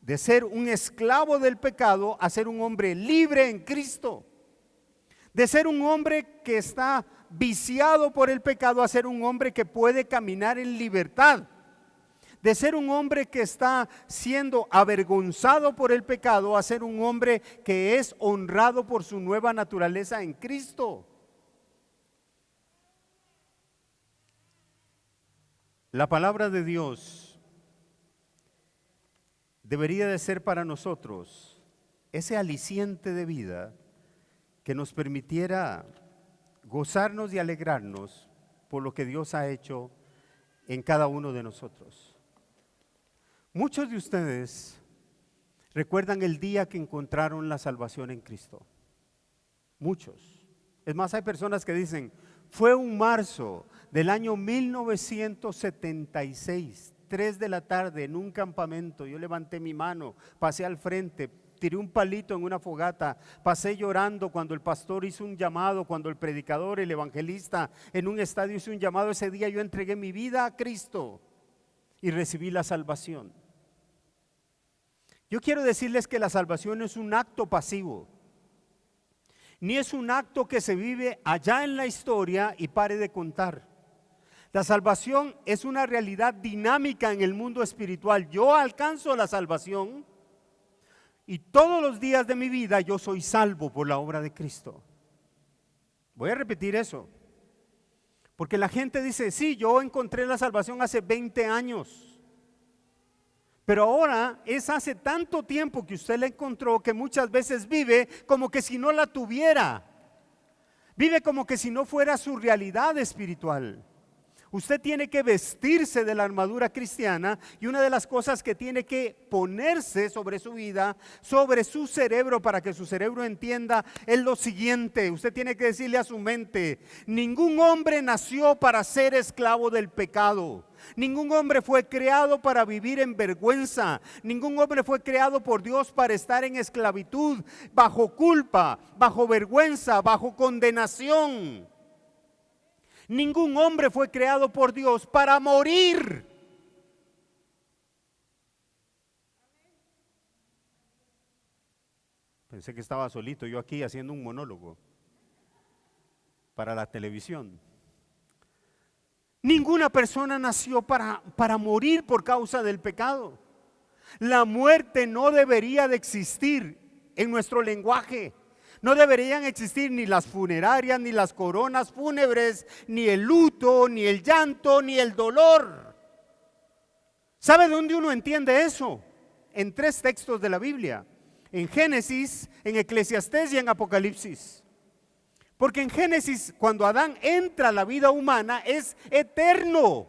de ser un esclavo del pecado a ser un hombre libre en Cristo, de ser un hombre que está viciado por el pecado a ser un hombre que puede caminar en libertad, de ser un hombre que está siendo avergonzado por el pecado a ser un hombre que es honrado por su nueva naturaleza en Cristo. La palabra de Dios debería de ser para nosotros ese aliciente de vida que nos permitiera gozarnos y alegrarnos por lo que Dios ha hecho en cada uno de nosotros. Muchos de ustedes recuerdan el día que encontraron la salvación en Cristo. Muchos. Es más, hay personas que dicen, fue un marzo del año 1976, 3 de la tarde en un campamento, yo levanté mi mano, pasé al frente, tiré un palito en una fogata, pasé llorando cuando el pastor hizo un llamado, cuando el predicador, el evangelista en un estadio hizo un llamado. Ese día yo entregué mi vida a Cristo y recibí la salvación. Yo quiero decirles que la salvación es un acto pasivo, ni es un acto que se vive allá en la historia y pare de contar. La salvación es una realidad dinámica en el mundo espiritual. Yo alcanzo la salvación y todos los días de mi vida yo soy salvo por la obra de Cristo. Voy a repetir eso, porque la gente dice, sí, yo encontré la salvación hace 20 años. Pero ahora es hace tanto tiempo que usted la encontró que muchas veces vive como que si no la tuviera. Vive como que si no fuera su realidad espiritual. Usted tiene que vestirse de la armadura cristiana y una de las cosas que tiene que ponerse sobre su vida, sobre su cerebro, para que su cerebro entienda, es lo siguiente. Usted tiene que decirle a su mente, ningún hombre nació para ser esclavo del pecado. Ningún hombre fue creado para vivir en vergüenza. Ningún hombre fue creado por Dios para estar en esclavitud, bajo culpa, bajo vergüenza, bajo condenación. Ningún hombre fue creado por Dios para morir. Pensé que estaba solito yo aquí haciendo un monólogo para la televisión. Ninguna persona nació para morir por causa del pecado. La muerte no debería de existir en nuestro lenguaje. No deberían existir ni las funerarias, ni las coronas fúnebres, ni el luto, ni el llanto, ni el dolor. ¿Sabe dónde uno entiende eso? En 3 textos de la Biblia. En Génesis, en Eclesiastés y en Apocalipsis. Porque en Génesis, cuando Adán entra a la vida humana, es eterno.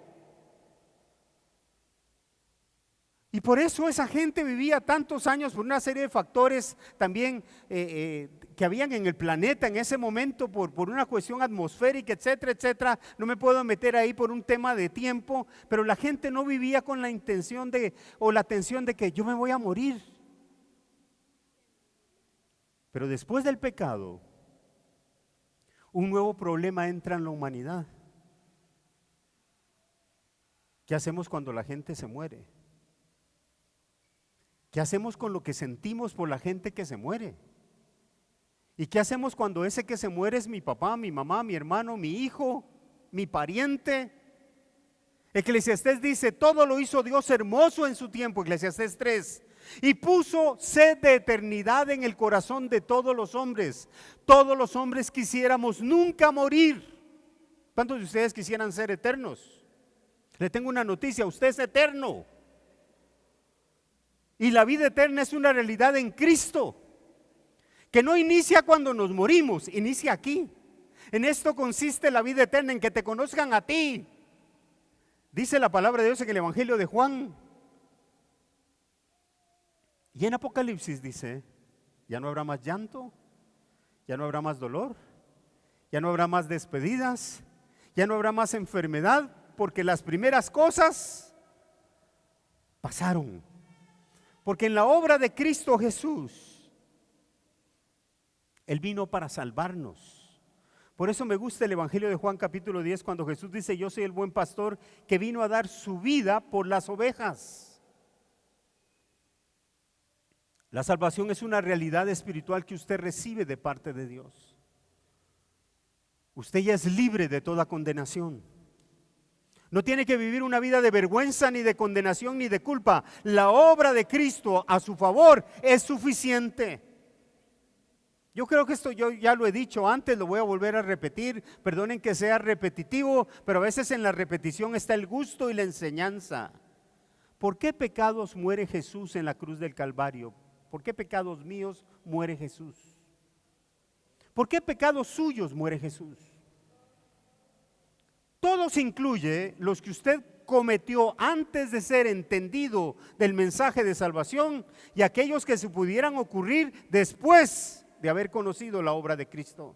Y por eso esa gente vivía tantos años por una serie de factores también que habían en el planeta en ese momento, por una cuestión atmosférica, etcétera, etcétera. No me puedo meter ahí por un tema de tiempo, pero la gente no vivía con la intención o la tensión de que yo me voy a morir. Pero después del pecado, un nuevo problema entra en la humanidad. ¿Qué hacemos cuando la gente se muere? ¿Qué hacemos con lo que sentimos por la gente que se muere? ¿Y qué hacemos cuando ese que se muere es mi papá, mi mamá, mi hermano, mi hijo, mi pariente? Eclesiastés dice, todo lo hizo Dios hermoso en su tiempo, Eclesiastés 3. Y puso sed de eternidad en el corazón de todos los hombres. Todos los hombres quisiéramos nunca morir. ¿Cuántos de ustedes quisieran ser eternos? Le tengo una noticia, usted es eterno. Y la vida eterna es una realidad en Cristo, que no inicia cuando nos morimos, inicia aquí. En esto consiste la vida eterna, en que te conozcan a ti. Dice la palabra de Dios en el Evangelio de Juan. Y en Apocalipsis dice, ya no habrá más llanto, ya no habrá más dolor, ya no habrá más despedidas, ya no habrá más enfermedad, porque las primeras cosas pasaron. Porque en la obra de Cristo Jesús, Él vino para salvarnos. Por eso me gusta el Evangelio de Juan capítulo 10, cuando Jesús dice, yo soy el buen pastor que vino a dar su vida por las ovejas. La salvación es una realidad espiritual que usted recibe de parte de Dios. Usted ya es libre de toda condenación. No tiene que vivir una vida de vergüenza, ni de condenación, ni de culpa. La obra de Cristo a su favor es suficiente. Yo creo que esto yo ya lo he dicho antes, lo voy a volver a repetir. Perdonen que sea repetitivo, pero a veces en la repetición está el gusto y la enseñanza. ¿Por qué pecados muere Jesús en la cruz del Calvario? ¿Por qué pecados míos muere Jesús? ¿Por qué pecados suyos muere Jesús? Todos incluye los que usted cometió antes de ser entendido del mensaje de salvación y aquellos que se pudieran ocurrir después de haber conocido la obra de Cristo.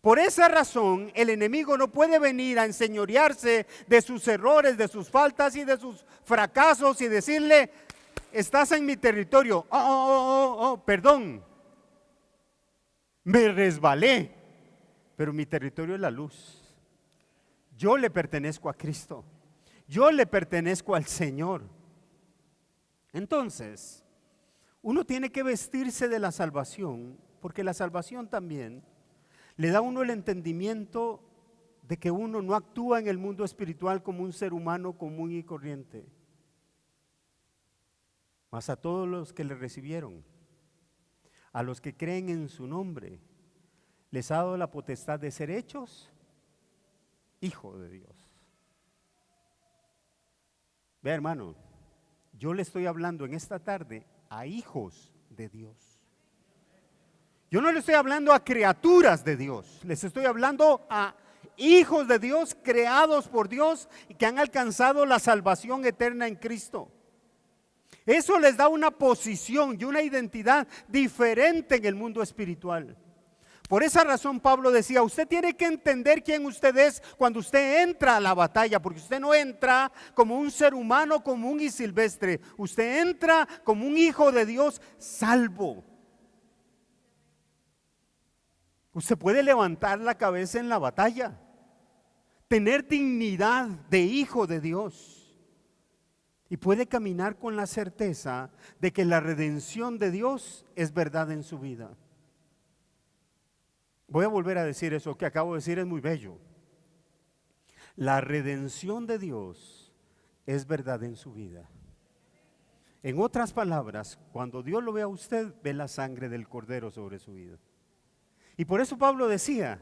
Por esa razón, el enemigo no puede venir a enseñorearse de sus errores, de sus faltas y de sus fracasos y decirle: estás en mi territorio. Perdón, me resbalé, pero mi territorio es la luz. Yo le pertenezco a Cristo. Yo le pertenezco al Señor. Entonces, uno tiene que vestirse de la salvación, porque la salvación también le da a uno el entendimiento de que uno no actúa en el mundo espiritual como un ser humano común y corriente, mas a todos los que le recibieron, a los que creen en su nombre, les ha dado la potestad de ser hechos hijo de Dios. Vea, hermano, yo le estoy hablando en esta tarde a hijos de Dios. Yo no le estoy hablando a criaturas de Dios, les estoy hablando a hijos de Dios creados por Dios y que han alcanzado la salvación eterna en Cristo. Eso les da una posición y una identidad diferente en el mundo espiritual. Por esa razón Pablo decía: usted tiene que entender quién usted es cuando usted entra a la batalla, porque usted no entra como un ser humano común y silvestre, usted entra como un hijo de Dios salvo. Usted puede levantar la cabeza en la batalla, tener dignidad de hijo de Dios y puede caminar con la certeza de que la redención de Dios es verdad en su vida. Voy a volver a decir eso que acabo de decir, es muy bello. La redención de Dios es verdad en su vida. En otras palabras, cuando Dios lo ve a usted, ve la sangre del Cordero sobre su vida. Y por eso Pablo decía: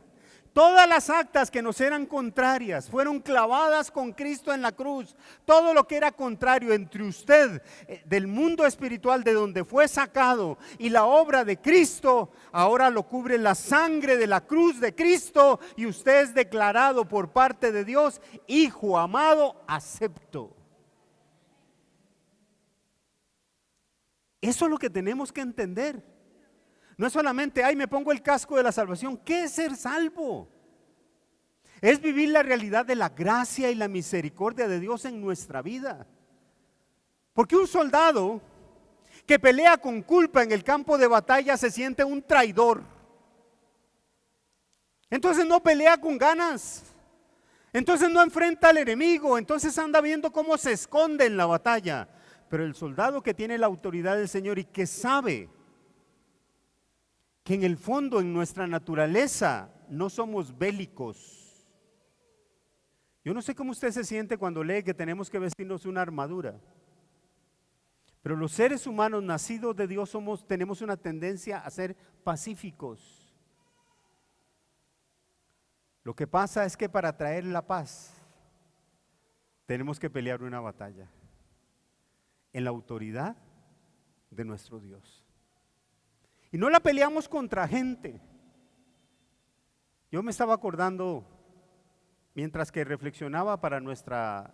todas las actas que nos eran contrarias fueron clavadas con Cristo en la cruz. Todo lo que era contrario entre usted, del mundo espiritual de donde fue sacado, y la obra de Cristo, ahora lo cubre la sangre de la cruz de Cristo, y usted es declarado por parte de Dios hijo amado, acepto. Eso es lo que tenemos que entender. No es solamente: ay, me pongo el casco de la salvación. ¿Qué es ser salvo? Es vivir la realidad de la gracia y la misericordia de Dios en nuestra vida. Porque un soldado que pelea con culpa en el campo de batalla se siente un traidor. Entonces no pelea con ganas. Entonces no enfrenta al enemigo. Entonces anda viendo cómo se esconde en la batalla. Pero el soldado que tiene la autoridad del Señor y que sabe que en el fondo, en nuestra naturaleza, no somos bélicos. Yo no sé cómo usted se siente cuando lee que tenemos que vestirnos una armadura, pero los seres humanos nacidos de Dios tenemos una tendencia a ser pacíficos. Lo que pasa es que para traer la paz tenemos que pelear una batalla en la autoridad de nuestro Dios. Y no la peleamos contra gente. Yo me estaba acordando, mientras que reflexionaba para nuestra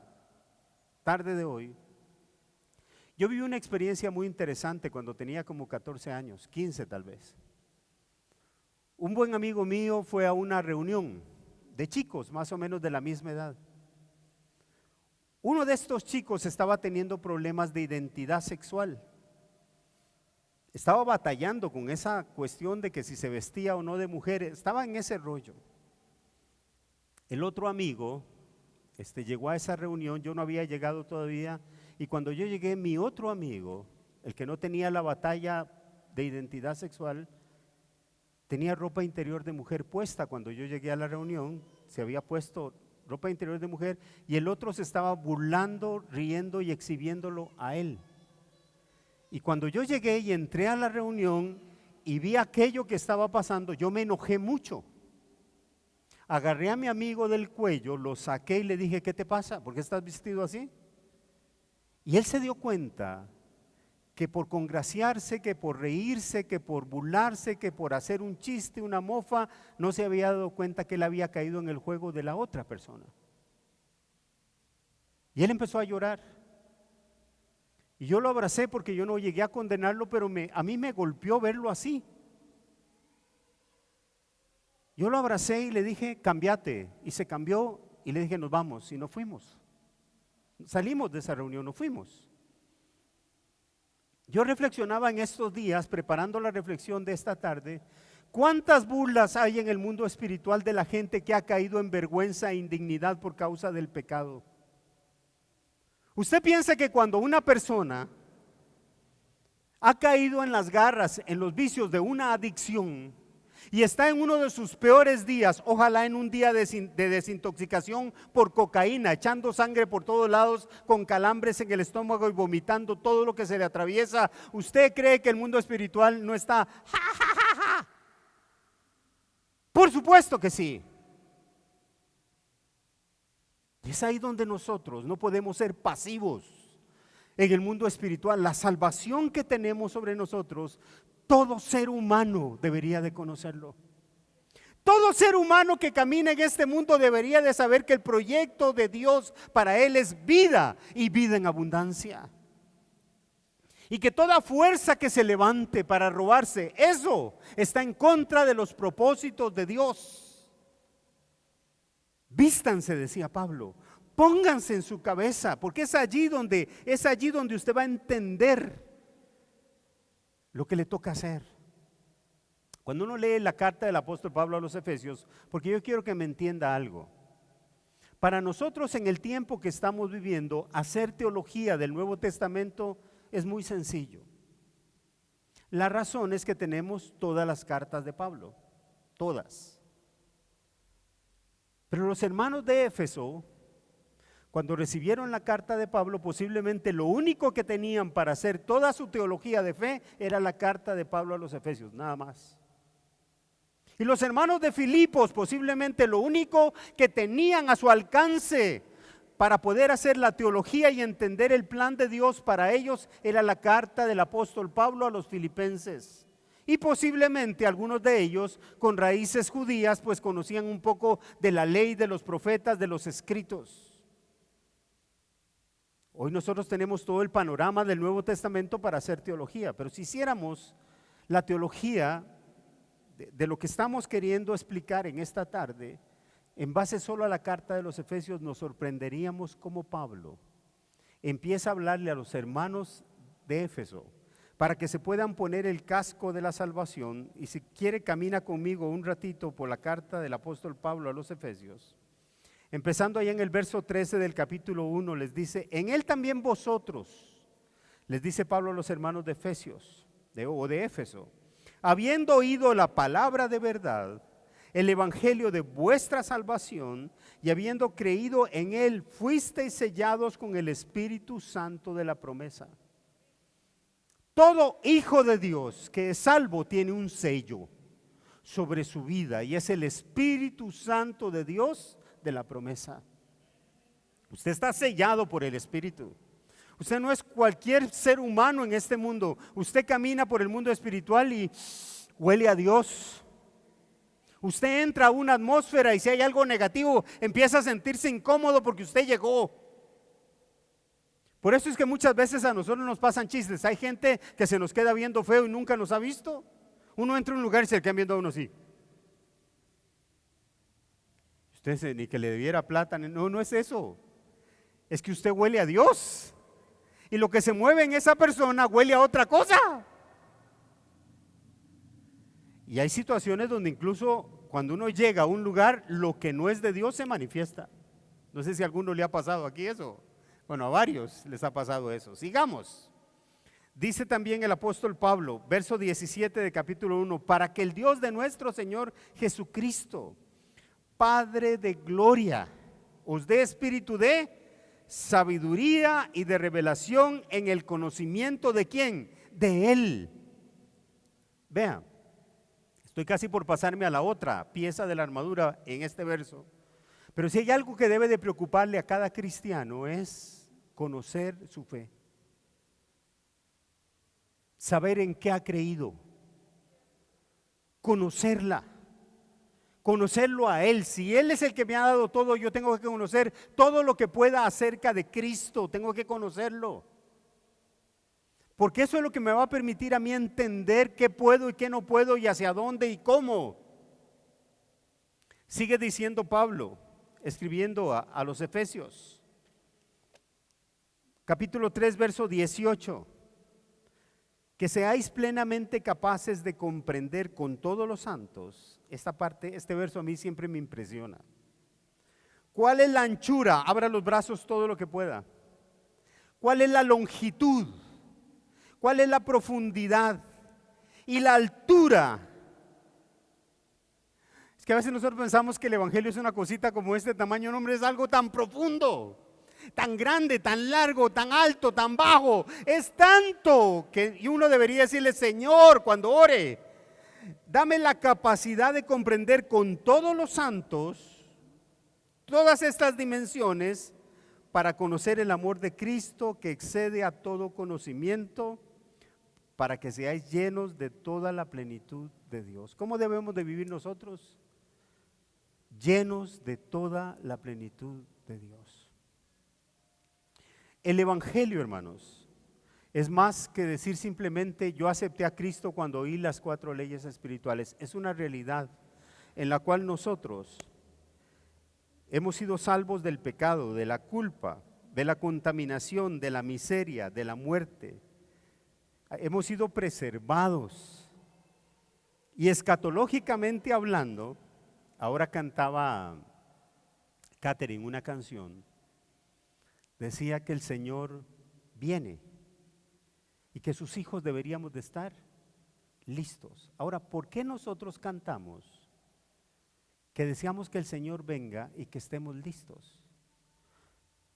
tarde de hoy, yo viví una experiencia muy interesante cuando tenía como 14 años, 15 tal vez. Un buen amigo mío fue a una reunión de chicos más o menos de la misma edad. Uno de estos chicos estaba teniendo problemas de identidad sexual. Estaba batallando con esa cuestión de que si se vestía o no de mujer, estaba en ese rollo. El otro amigo llegó a esa reunión, yo no había llegado todavía, y cuando yo llegué, mi otro amigo, el que no tenía la batalla de identidad sexual, tenía ropa interior de mujer puesta. Cuando yo llegué a la reunión, se había puesto ropa interior de mujer, y el otro se estaba burlando, riendo y exhibiéndolo a él. Y cuando yo llegué y entré a la reunión, y vi aquello que estaba pasando, yo me enojé mucho. Agarré a mi amigo del cuello, lo saqué y le dije, ¿qué te pasa? ¿Por qué estás vestido así? Y él se dio cuenta que por congraciarse, que por reírse, que por burlarse, que por hacer un chiste, una mofa, no se había dado cuenta que él había caído en el juego de la otra persona. Y él empezó a llorar. Y yo lo abracé porque yo no llegué a condenarlo, pero a mí me golpeó verlo así. Yo lo abracé y le dije, cámbiate. Y se cambió y le dije, nos vamos. Y nos fuimos. Salimos de esa reunión, nos fuimos. Yo reflexionaba en estos días, preparando la reflexión de esta tarde, ¿cuántas burlas hay en el mundo espiritual de la gente que ha caído en vergüenza e indignidad por causa del pecado? Usted piensa que cuando una persona ha caído en las garras, en los vicios de una adicción y está en uno de sus peores días, ojalá en un día de desintoxicación por cocaína, echando sangre por todos lados, con calambres en el estómago y vomitando todo lo que se le atraviesa, ¿usted cree que el mundo espiritual no está ja, ja, ja, ja? Por supuesto que sí. Es ahí donde nosotros no podemos ser pasivos en el mundo espiritual. La salvación que tenemos sobre nosotros, todo ser humano debería de conocerlo. Todo ser humano que camina en este mundo debería de saber que el proyecto de Dios para él es vida y vida en abundancia. Y que toda fuerza que se levante para robarse, eso está en contra de los propósitos de Dios. Vístanse, decía Pablo, pónganse en su cabeza, porque es allí donde usted va a entender lo que le toca hacer. Cuando uno lee la carta del apóstol Pablo a los Efesios, porque yo quiero que me entienda algo. Para nosotros en el tiempo que estamos viviendo, hacer teología del Nuevo Testamento es muy sencillo. La razón es que tenemos todas las cartas de Pablo, todas. Pero los hermanos de Éfeso, cuando recibieron la carta de Pablo, posiblemente lo único que tenían para hacer toda su teología de fe era la carta de Pablo a los Efesios, nada más. Y los hermanos de Filipos, posiblemente lo único que tenían a su alcance para poder hacer la teología y entender el plan de Dios para ellos era la carta del apóstol Pablo a los filipenses. Y posiblemente algunos de ellos con raíces judías pues conocían un poco de la ley, de los profetas, de los escritos. Hoy nosotros tenemos todo el panorama del Nuevo Testamento para hacer teología, pero si hiciéramos la teología de lo que estamos queriendo explicar en esta tarde, en base solo a la carta de los Efesios, nos sorprenderíamos como Pablo empieza a hablarle a los hermanos de Éfeso para que se puedan poner el casco de la salvación. Y si quiere, camina conmigo un ratito por la carta del apóstol Pablo a los Efesios. Empezando allá en el verso 13 del capítulo 1, les dice, en él también vosotros, les dice Pablo a los hermanos de Efesios, de Éfeso, habiendo oído la palabra de verdad, el evangelio de vuestra salvación, y habiendo creído en él, fuisteis sellados con el Espíritu Santo de la promesa. Todo hijo de Dios que es salvo tiene un sello sobre su vida y es el Espíritu Santo de Dios de la promesa. Usted está sellado por el Espíritu. Usted no es cualquier ser humano en este mundo. Usted camina por el mundo espiritual y huele a Dios. Usted entra a una atmósfera y si hay algo negativo empieza a sentirse incómodo porque usted llegó. Por eso es que muchas veces a nosotros nos pasan chistes. Hay gente que se nos queda viendo feo y nunca nos ha visto. Uno entra a un lugar y se queda viendo a uno así. Usted ni que le debiera plata. No es eso. Es que usted huele a Dios. Y lo que se mueve en esa persona huele a otra cosa. Y hay situaciones donde incluso cuando uno llega a un lugar, lo que no es de Dios se manifiesta. No sé si a alguno le ha pasado aquí eso. Bueno, a varios les ha pasado eso. Sigamos. Dice también el apóstol Pablo, verso 17 de capítulo 1, para que el Dios de nuestro Señor Jesucristo, Padre de gloria, os dé espíritu de sabiduría y de revelación en el conocimiento de ¿quién? De Él. Vean, Estoy casi por pasarme a la otra pieza de la armadura en este verso. Pero si hay algo que debe de preocuparle a cada cristiano es conocer su fe. Saber en qué ha creído. Conocerla. Conocerlo a Él. Si Él es el que me ha dado todo, yo tengo que conocer todo lo que pueda acerca de Cristo. Tengo que conocerlo. Porque eso es lo que me va a permitir a mí entender qué puedo y qué no puedo y hacia dónde y cómo. Sigue diciendo Pablo, escribiendo a los Efesios, capítulo 3, verso 18, que seáis plenamente capaces de comprender con todos los santos. Esta parte, este verso a mí siempre me impresiona. ¿Cuál es la anchura? Abra los brazos todo lo que pueda. ¿Cuál es la longitud? ¿Cuál es la profundidad y la altura? Es que a veces nosotros pensamos que el evangelio es una cosita como este tamaño. No, hombre, es algo tan profundo, tan grande, tan largo, tan alto, tan bajo. Es tanto que uno debería decirle: Señor, cuando ore, dame la capacidad de comprender con todos los santos todas estas dimensiones para conocer el amor de Cristo que excede a todo conocimiento, para que seáis llenos de toda la plenitud de Dios. ¿Cómo debemos de vivir nosotros? Llenos de toda la plenitud de Dios. El evangelio, hermanos, es más que decir simplemente yo acepté a Cristo cuando oí las 4 leyes espirituales. Es una realidad en la cual nosotros hemos sido salvos del pecado, de la culpa, de la contaminación, de la miseria, de la muerte. Hemos sido preservados. Y escatológicamente hablando, ahora cantaba Catherine una canción, decía que el Señor viene y que sus hijos deberíamos de estar listos. Ahora, ¿por qué nosotros cantamos que deseamos que el Señor venga y que estemos listos?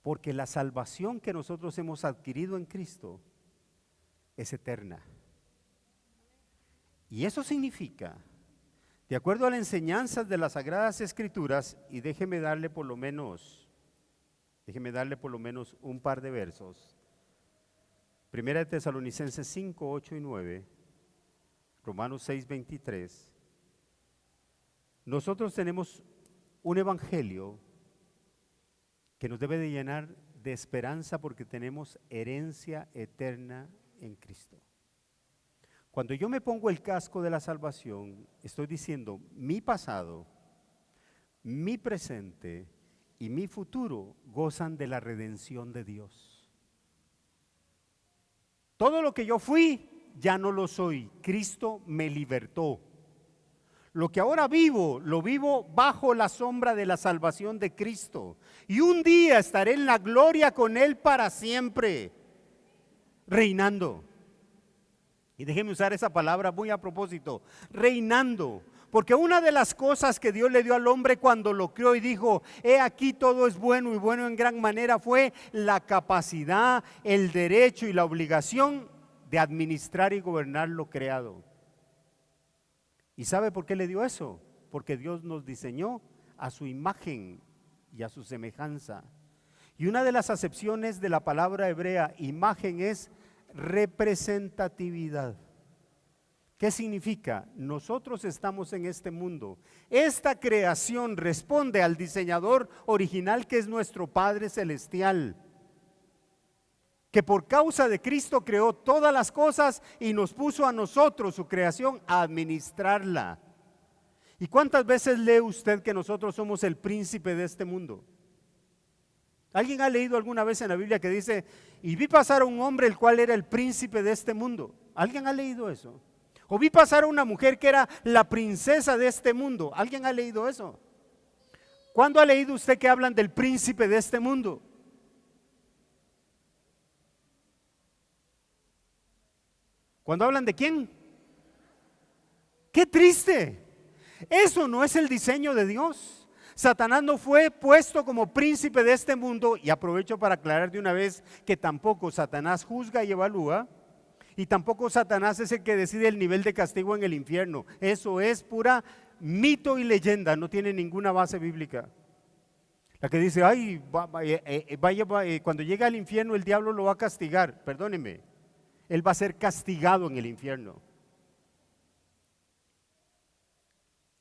Porque la salvación que nosotros hemos adquirido en Cristo es eterna. Y eso significa, de acuerdo a las enseñanzas de las Sagradas Escrituras, y déjeme darle por lo menos un par de versos. Primera de Tesalonicenses 5, 8 y 9, Romanos 6, 23. Nosotros tenemos un evangelio que nos debe de llenar de esperanza porque tenemos herencia eterna en Cristo. Cuando yo me pongo el casco de la salvación, estoy diciendo mi pasado, mi presente y mi futuro gozan de la redención de Dios. Todo lo que yo fui, ya no lo soy. Cristo me libertó. Lo que ahora vivo, lo vivo bajo la sombra de la salvación de Cristo. Y un día estaré en la gloria con Él para siempre, reinando. Y déjeme usar esa palabra muy a propósito, reinando. Porque una de las cosas que Dios le dio al hombre cuando lo creó y dijo, he aquí todo es bueno y bueno en gran manera, fue la capacidad, el derecho y la obligación de administrar y gobernar lo creado. ¿Y sabe por qué le dio eso? Porque Dios nos diseñó a su imagen y a su semejanza. Y una de las acepciones de la palabra hebrea imagen es representatividad. ¿Qué significa? Nosotros estamos en este mundo. Esta creación responde al diseñador original que es nuestro Padre Celestial, que por causa de Cristo creó todas las cosas y nos puso a nosotros, su creación, a administrarla. ¿Y cuántas veces lee usted que nosotros somos el príncipe de este mundo? ¿Alguien ha leído alguna vez en la Biblia que dice, y vi pasar a un hombre el cual era el príncipe de este mundo? ¿Alguien ha leído eso? O vi pasar a una mujer que era la princesa de este mundo. ¿Alguien ha leído eso? ¿Cuándo ha leído usted que hablan del príncipe de este mundo? ¿Cuándo hablan de quién? ¡Qué triste! Eso no es el diseño de Dios. Satanás no fue puesto como príncipe de este mundo, y aprovecho para aclarar de una vez que tampoco Satanás juzga y evalúa. Y tampoco Satanás es el que decide el nivel de castigo en el infierno. Eso es pura mito y leyenda, no tiene ninguna base bíblica. La que dice, ay, cuando llegue al infierno el diablo lo va a castigar. Perdóneme, él va a ser castigado en el infierno.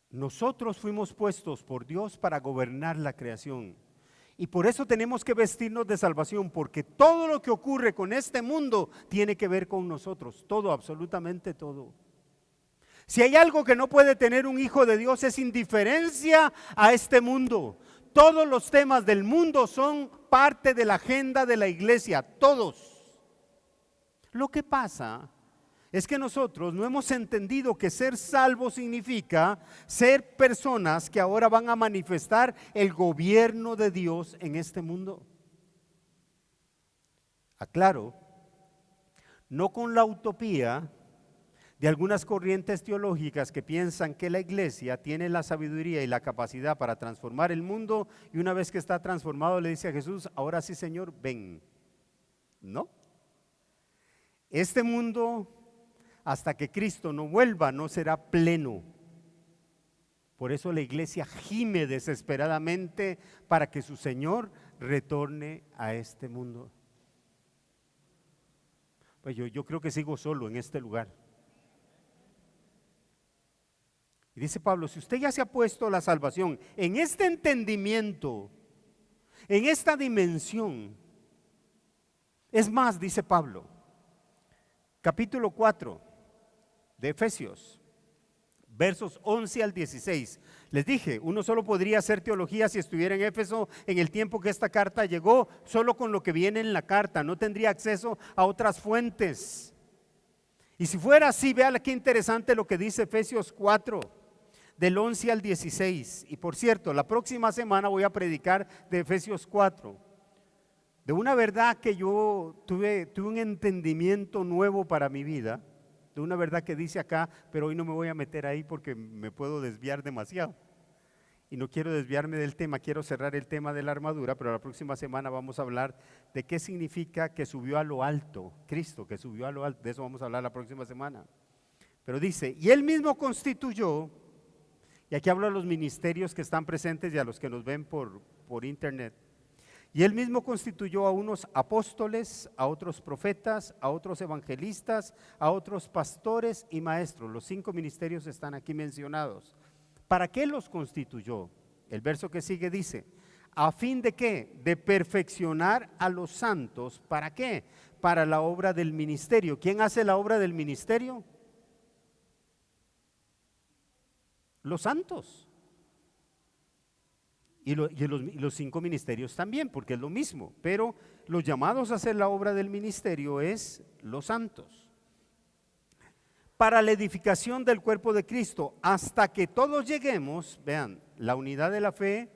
Nosotros fuimos puestos por Dios para gobernar la creación. Y por eso tenemos que vestirnos de salvación, porque todo lo que ocurre con este mundo tiene que ver con nosotros. Todo, absolutamente todo. Si hay algo que no puede tener un hijo de Dios es indiferencia a este mundo. Todos los temas del mundo son parte de la agenda de la iglesia, todos. Lo que pasa es que nosotros no hemos entendido que ser salvo significa ser personas que ahora van a manifestar el gobierno de Dios en este mundo. Aclaro, no con la utopía de algunas corrientes teológicas que piensan que la iglesia tiene la sabiduría y la capacidad para transformar el mundo y una vez que está transformado le dice a Jesús, ahora sí Señor, ven. No. Este mundo, hasta que Cristo no vuelva, no será pleno. Por eso la iglesia gime desesperadamente para que su Señor retorne a este mundo. Pues yo creo que sigo solo en este lugar. Y dice Pablo, si usted ya se ha puesto la salvación en este entendimiento, en esta dimensión, es más, dice Pablo, capítulo 4 de Efesios, versos 11 al 16. Les dije, uno solo podría hacer teología si estuviera en Éfeso en el tiempo que esta carta llegó, solo con lo que viene en la carta, no tendría acceso a otras fuentes. Y si fuera así, vea qué interesante lo que dice Efesios 4, del 11 al 16. Y por cierto, la próxima semana voy a predicar de Efesios 4, de una verdad que yo tuve un entendimiento nuevo para mi vida, de una verdad que dice acá, pero hoy no me voy a meter ahí porque me puedo desviar demasiado. Y no quiero desviarme del tema, quiero cerrar el tema de la armadura, pero la próxima semana vamos a hablar de qué significa que subió a lo alto, Cristo, que subió a lo alto, de eso vamos a hablar la próxima semana. Pero dice, y Él mismo constituyó, y aquí hablo a los ministerios que están presentes y a los que nos ven por internet, y Él mismo constituyó a unos apóstoles, a otros profetas, a otros evangelistas, a otros pastores y maestros. Los 5 ministerios están aquí mencionados. ¿Para qué los constituyó? El verso que sigue dice, ¿a fin de qué? De perfeccionar a los santos. ¿Para qué? Para la obra del ministerio. ¿Quién hace la obra del ministerio? Los santos. Y los 5 ministerios también, porque es lo mismo. Pero los llamados a hacer la obra del ministerio es los santos. Para la edificación del cuerpo de Cristo, hasta que todos lleguemos, vean, la unidad de la fe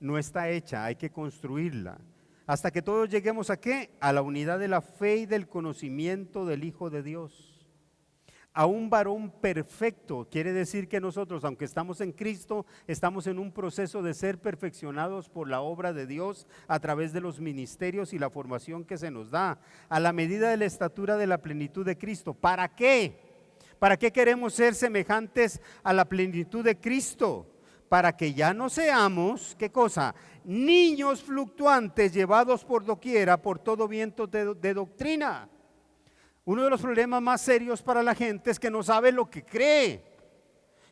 no está hecha, hay que construirla. Hasta que todos lleguemos ¿a qué? A la unidad de la fe y del conocimiento del Hijo de Dios. A un varón perfecto, quiere decir que nosotros, aunque estamos en Cristo, estamos en un proceso de ser perfeccionados por la obra de Dios a través de los ministerios y la formación que se nos da, a la medida de la estatura de la plenitud de Cristo. ¿Para qué? ¿Para qué queremos ser semejantes a la plenitud de Cristo? Para que ya no seamos, ¿qué cosa? Niños fluctuantes llevados por doquiera por todo viento de doctrina. Uno de los problemas más serios para la gente es que no sabe lo que cree.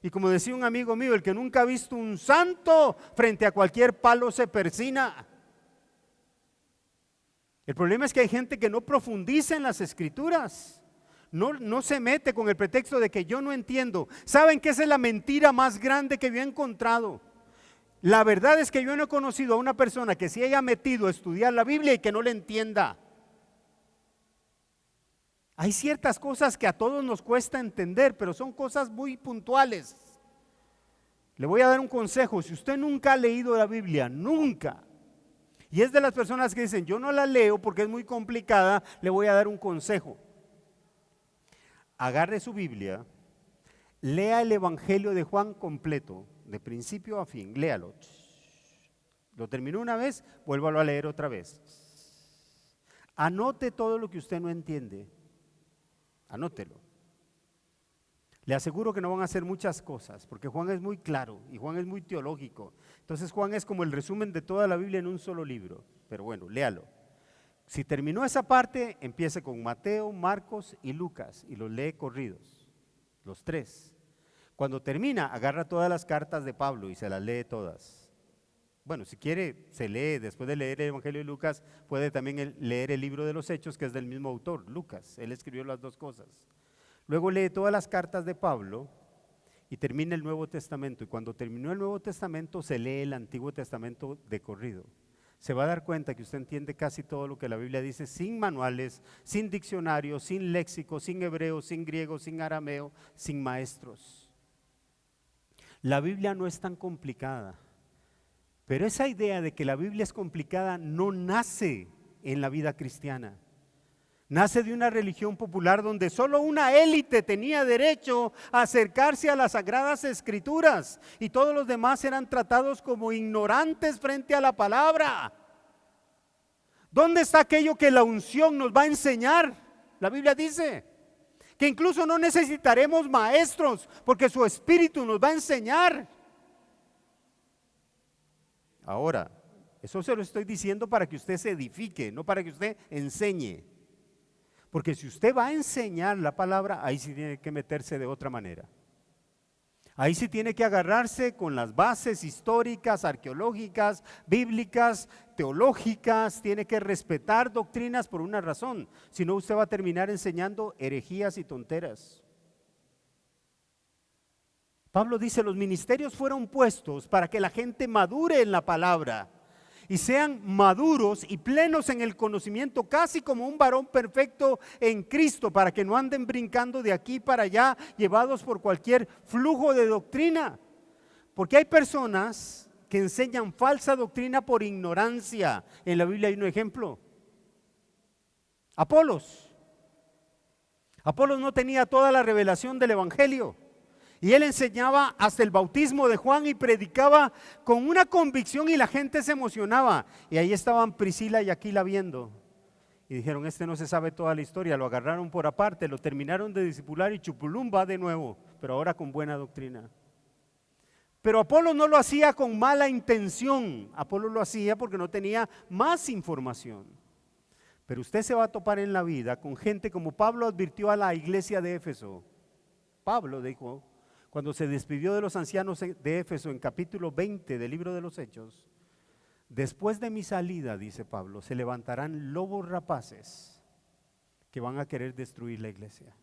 Y como decía un amigo mío, el que nunca ha visto un santo frente a cualquier palo se persina. El problema es que hay gente que no profundiza en las escrituras. No se mete con el pretexto de que yo no entiendo. ¿Saben qué es la mentira más grande que yo he encontrado? La verdad es que yo no he conocido a una persona que se haya metido a estudiar la Biblia y que no le entienda. Hay ciertas cosas que a todos nos cuesta entender, pero son cosas muy puntuales. Le voy a dar un consejo, si usted nunca ha leído la Biblia, nunca, y es de las personas que dicen, yo no la leo porque es muy complicada, le voy a dar un consejo. Agarre su Biblia, lea el Evangelio de Juan completo, de principio a fin, léalo. Lo terminó una vez, vuélvalo a leer otra vez. Anote todo lo que usted no entiende. Anótelo. Le aseguro que no van a hacer muchas cosas, porque Juan es muy claro y Juan es muy teológico. Entonces Juan es como el resumen de toda la Biblia en un solo libro. Pero bueno, léalo. Si terminó esa parte, empiece con Mateo, Marcos y Lucas y los lee corridos, los tres. Cuando termina, agarra todas las cartas de Pablo y se las lee todas. Bueno, si quiere, se lee, después de leer el Evangelio de Lucas, puede también leer el libro de los Hechos, que es del mismo autor, Lucas. Él escribió las dos cosas. Luego lee todas las cartas de Pablo y termina el Nuevo Testamento. Y cuando terminó el Nuevo Testamento, se lee el Antiguo Testamento de corrido. Se va a dar cuenta que usted entiende casi todo lo que la Biblia dice sin manuales, sin diccionario, sin léxico, sin hebreo, sin griego, sin arameo, sin maestros. La Biblia no es tan complicada, pero esa idea de que la Biblia es complicada no nace en la vida cristiana. Nace de una religión popular donde solo una élite tenía derecho a acercarse a las Sagradas Escrituras y todos los demás eran tratados como ignorantes frente a la palabra. ¿Dónde está aquello que la unción nos va a enseñar? La Biblia dice que incluso no necesitaremos maestros porque su Espíritu nos va a enseñar. Ahora, eso se lo estoy diciendo para que usted se edifique, no para que usted enseñe. Porque si usted va a enseñar la palabra, ahí sí tiene que meterse de otra manera. Ahí sí tiene que agarrarse con las bases históricas, arqueológicas, bíblicas, teológicas. Tiene que respetar doctrinas por una razón. Si no, usted va a terminar enseñando herejías y tonteras. Pablo dice, los ministerios fueron puestos para que la gente madure en la palabra y sean maduros y plenos en el conocimiento, casi como un varón perfecto en Cristo, para que no anden brincando de aquí para allá, llevados por cualquier flujo de doctrina. Porque hay personas que enseñan falsa doctrina por ignorancia. En la Biblia hay un ejemplo. Apolos. Apolos no tenía toda la revelación del Evangelio. Y él enseñaba hasta el bautismo de Juan y predicaba con una convicción y la gente se emocionaba. Y ahí estaban Priscila y Aquila viendo. Y dijeron, este no se sabe toda la historia. Lo agarraron por aparte, lo terminaron de discipular y chupulum va de nuevo, pero ahora con buena doctrina. Pero Apolo no lo hacía con mala intención. Apolo lo hacía porque no tenía más información. Pero usted se va a topar en la vida con gente como Pablo advirtió a la iglesia de Éfeso. Pablo dijo, cuando se despidió de los ancianos de Éfeso en capítulo 20 del libro de los Hechos, después de mi salida, dice Pablo, se levantarán lobos rapaces que van a querer destruir la iglesia,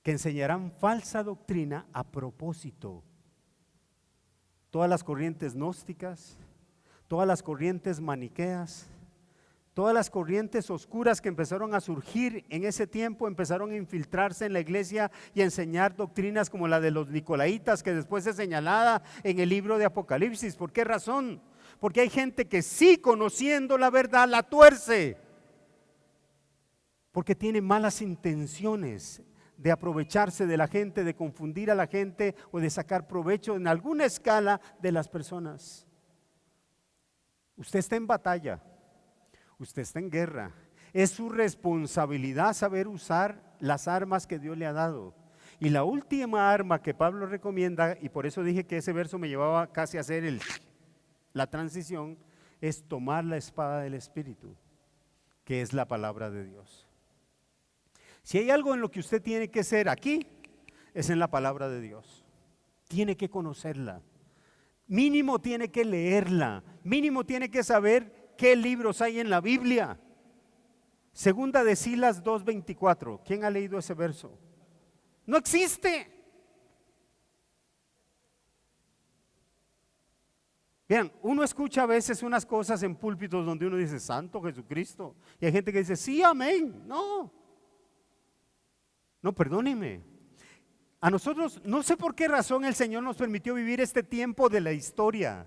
que enseñarán falsa doctrina a propósito. Todas las corrientes gnósticas, todas las corrientes maniqueas, todas las corrientes oscuras que empezaron a surgir en ese tiempo empezaron a infiltrarse en la iglesia y a enseñar doctrinas como la de los nicolaitas, que después es señalada en el libro de Apocalipsis. ¿Por qué razón? Porque hay gente que sí, conociendo la verdad, la tuerce, porque tiene malas intenciones de aprovecharse de la gente, de confundir a la gente o de sacar provecho en alguna escala de las personas. Usted está en batalla. Usted está en guerra. Es su responsabilidad saber usar las armas que Dios le ha dado. Y la última arma que Pablo recomienda, y por eso dije que ese verso me llevaba casi a hacer la transición, es tomar la espada del Espíritu, que es la palabra de Dios. Si hay algo en lo que usted tiene que ser aquí, es en la palabra de Dios. Tiene que conocerla. Mínimo tiene que leerla. Mínimo tiene que saber ¿qué libros hay en la Biblia? Segunda de Silas 2:24. ¿Quién ha leído ese verso? No existe. Vean, uno escucha a veces unas cosas en púlpitos donde uno dice, Santo Jesucristo. Y hay gente que dice, sí, amén. No, perdóneme. A nosotros, no sé por qué razón el Señor nos permitió vivir este tiempo de la historia.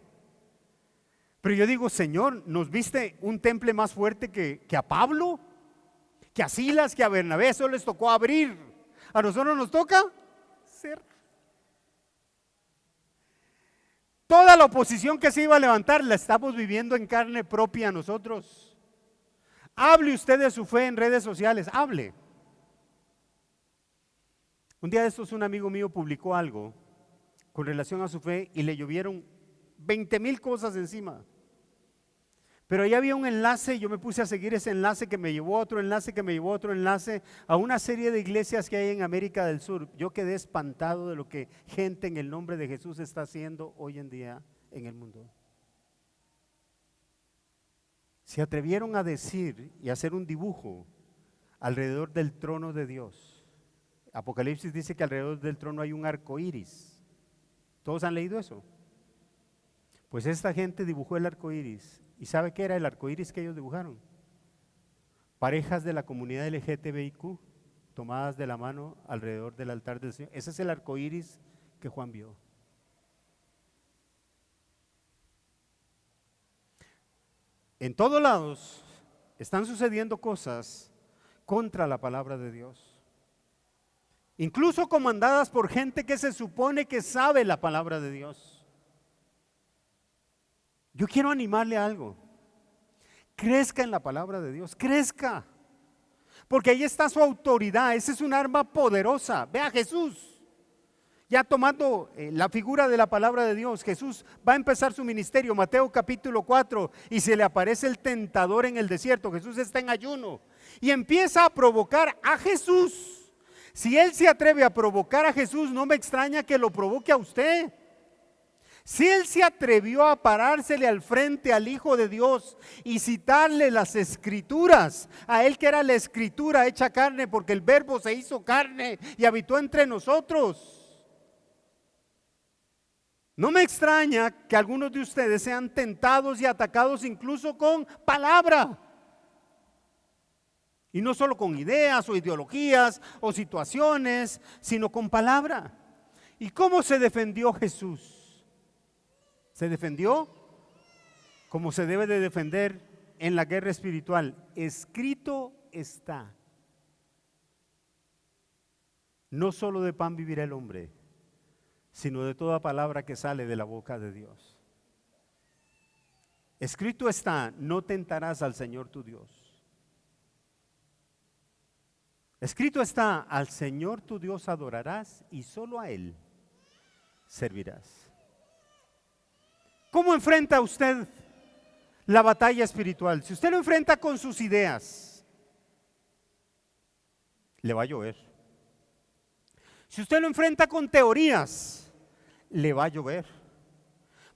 Pero yo digo, Señor, ¿nos viste un temple más fuerte que a Pablo? Que a Silas, que a Bernabé, eso les tocó abrir. A nosotros nos toca cerrar. Toda la oposición que se iba a levantar la estamos viviendo en carne propia nosotros. Hable usted de su fe en redes sociales, hable. Un día de estos un amigo mío publicó algo con relación a su fe y le llovieron 20,000 cosas encima. Pero ahí había un enlace y yo me puse a seguir ese enlace que me llevó a otro enlace, que me llevó a otro enlace, a una serie de iglesias que hay en América del Sur. Yo quedé espantado de lo que gente en el nombre de Jesús está haciendo hoy en día en el mundo. Se atrevieron a decir y hacer un dibujo alrededor del trono de Dios. Apocalipsis dice que alrededor del trono hay un arco iris. ¿Todos han leído eso? Pues esta gente dibujó el arco iris. ¿Y sabe qué era el arco iris que ellos dibujaron? Parejas de la comunidad LGTBIQ tomadas de la mano alrededor del altar del Señor. Ese es el arco iris que Juan vio. En todos lados están sucediendo cosas contra la palabra de Dios, incluso comandadas por gente que se supone que sabe la palabra de Dios. Yo quiero animarle a algo: crezca en la palabra de Dios, crezca, porque ahí está su autoridad. Esa es un arma poderosa. Ve a Jesús, ya tomando la figura de la palabra de Dios. Jesús va a empezar su ministerio, Mateo capítulo 4, y se le aparece el tentador en el desierto. Jesús está en ayuno y empieza a provocar a Jesús. Si él se atreve a provocar a Jesús, no me extraña que lo provoque a usted. Si él se atrevió a parársele al frente al Hijo de Dios y citarle las escrituras, a él que era la escritura hecha carne, porque el verbo se hizo carne y habitó entre nosotros, no me extraña que algunos de ustedes sean tentados y atacados incluso con palabra. Y no solo con ideas o ideologías o situaciones, sino con palabra. ¿Y cómo se defendió Jesús? Se defendió como se debe de defender en la guerra espiritual. Escrito está: no solo de pan vivirá el hombre, sino de toda palabra que sale de la boca de Dios. Escrito está: no tentarás al Señor tu Dios. Escrito está: al Señor tu Dios adorarás y solo a Él servirás. ¿Cómo enfrenta usted la batalla espiritual? Si usted lo enfrenta con sus ideas, le va a llover. Si usted lo enfrenta con teorías, le va a llover.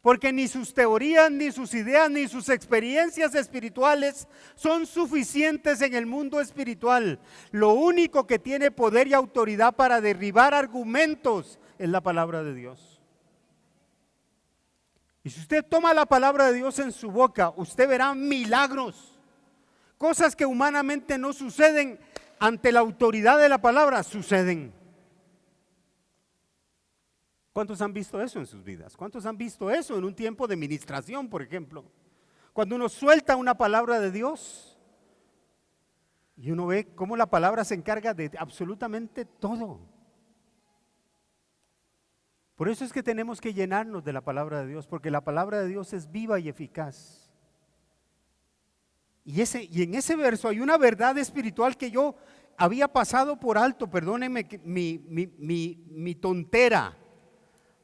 Porque ni sus teorías, ni sus ideas, ni sus experiencias espirituales son suficientes en el mundo espiritual. Lo único que tiene poder y autoridad para derribar argumentos es la palabra de Dios. Y si usted toma la palabra de Dios en su boca, usted verá milagros, cosas que humanamente no suceden. Ante la autoridad de la palabra suceden. ¿Cuántos han visto eso en sus vidas? ¿Cuántos han visto eso en un tiempo de ministración, por ejemplo? Cuando uno suelta una palabra de Dios y uno ve cómo la palabra se encarga de absolutamente todo. Por eso es que tenemos que llenarnos de la palabra de Dios, porque la palabra de Dios es viva y eficaz. Y en ese verso hay una verdad espiritual que yo había pasado por alto. Perdónenme mi tontera,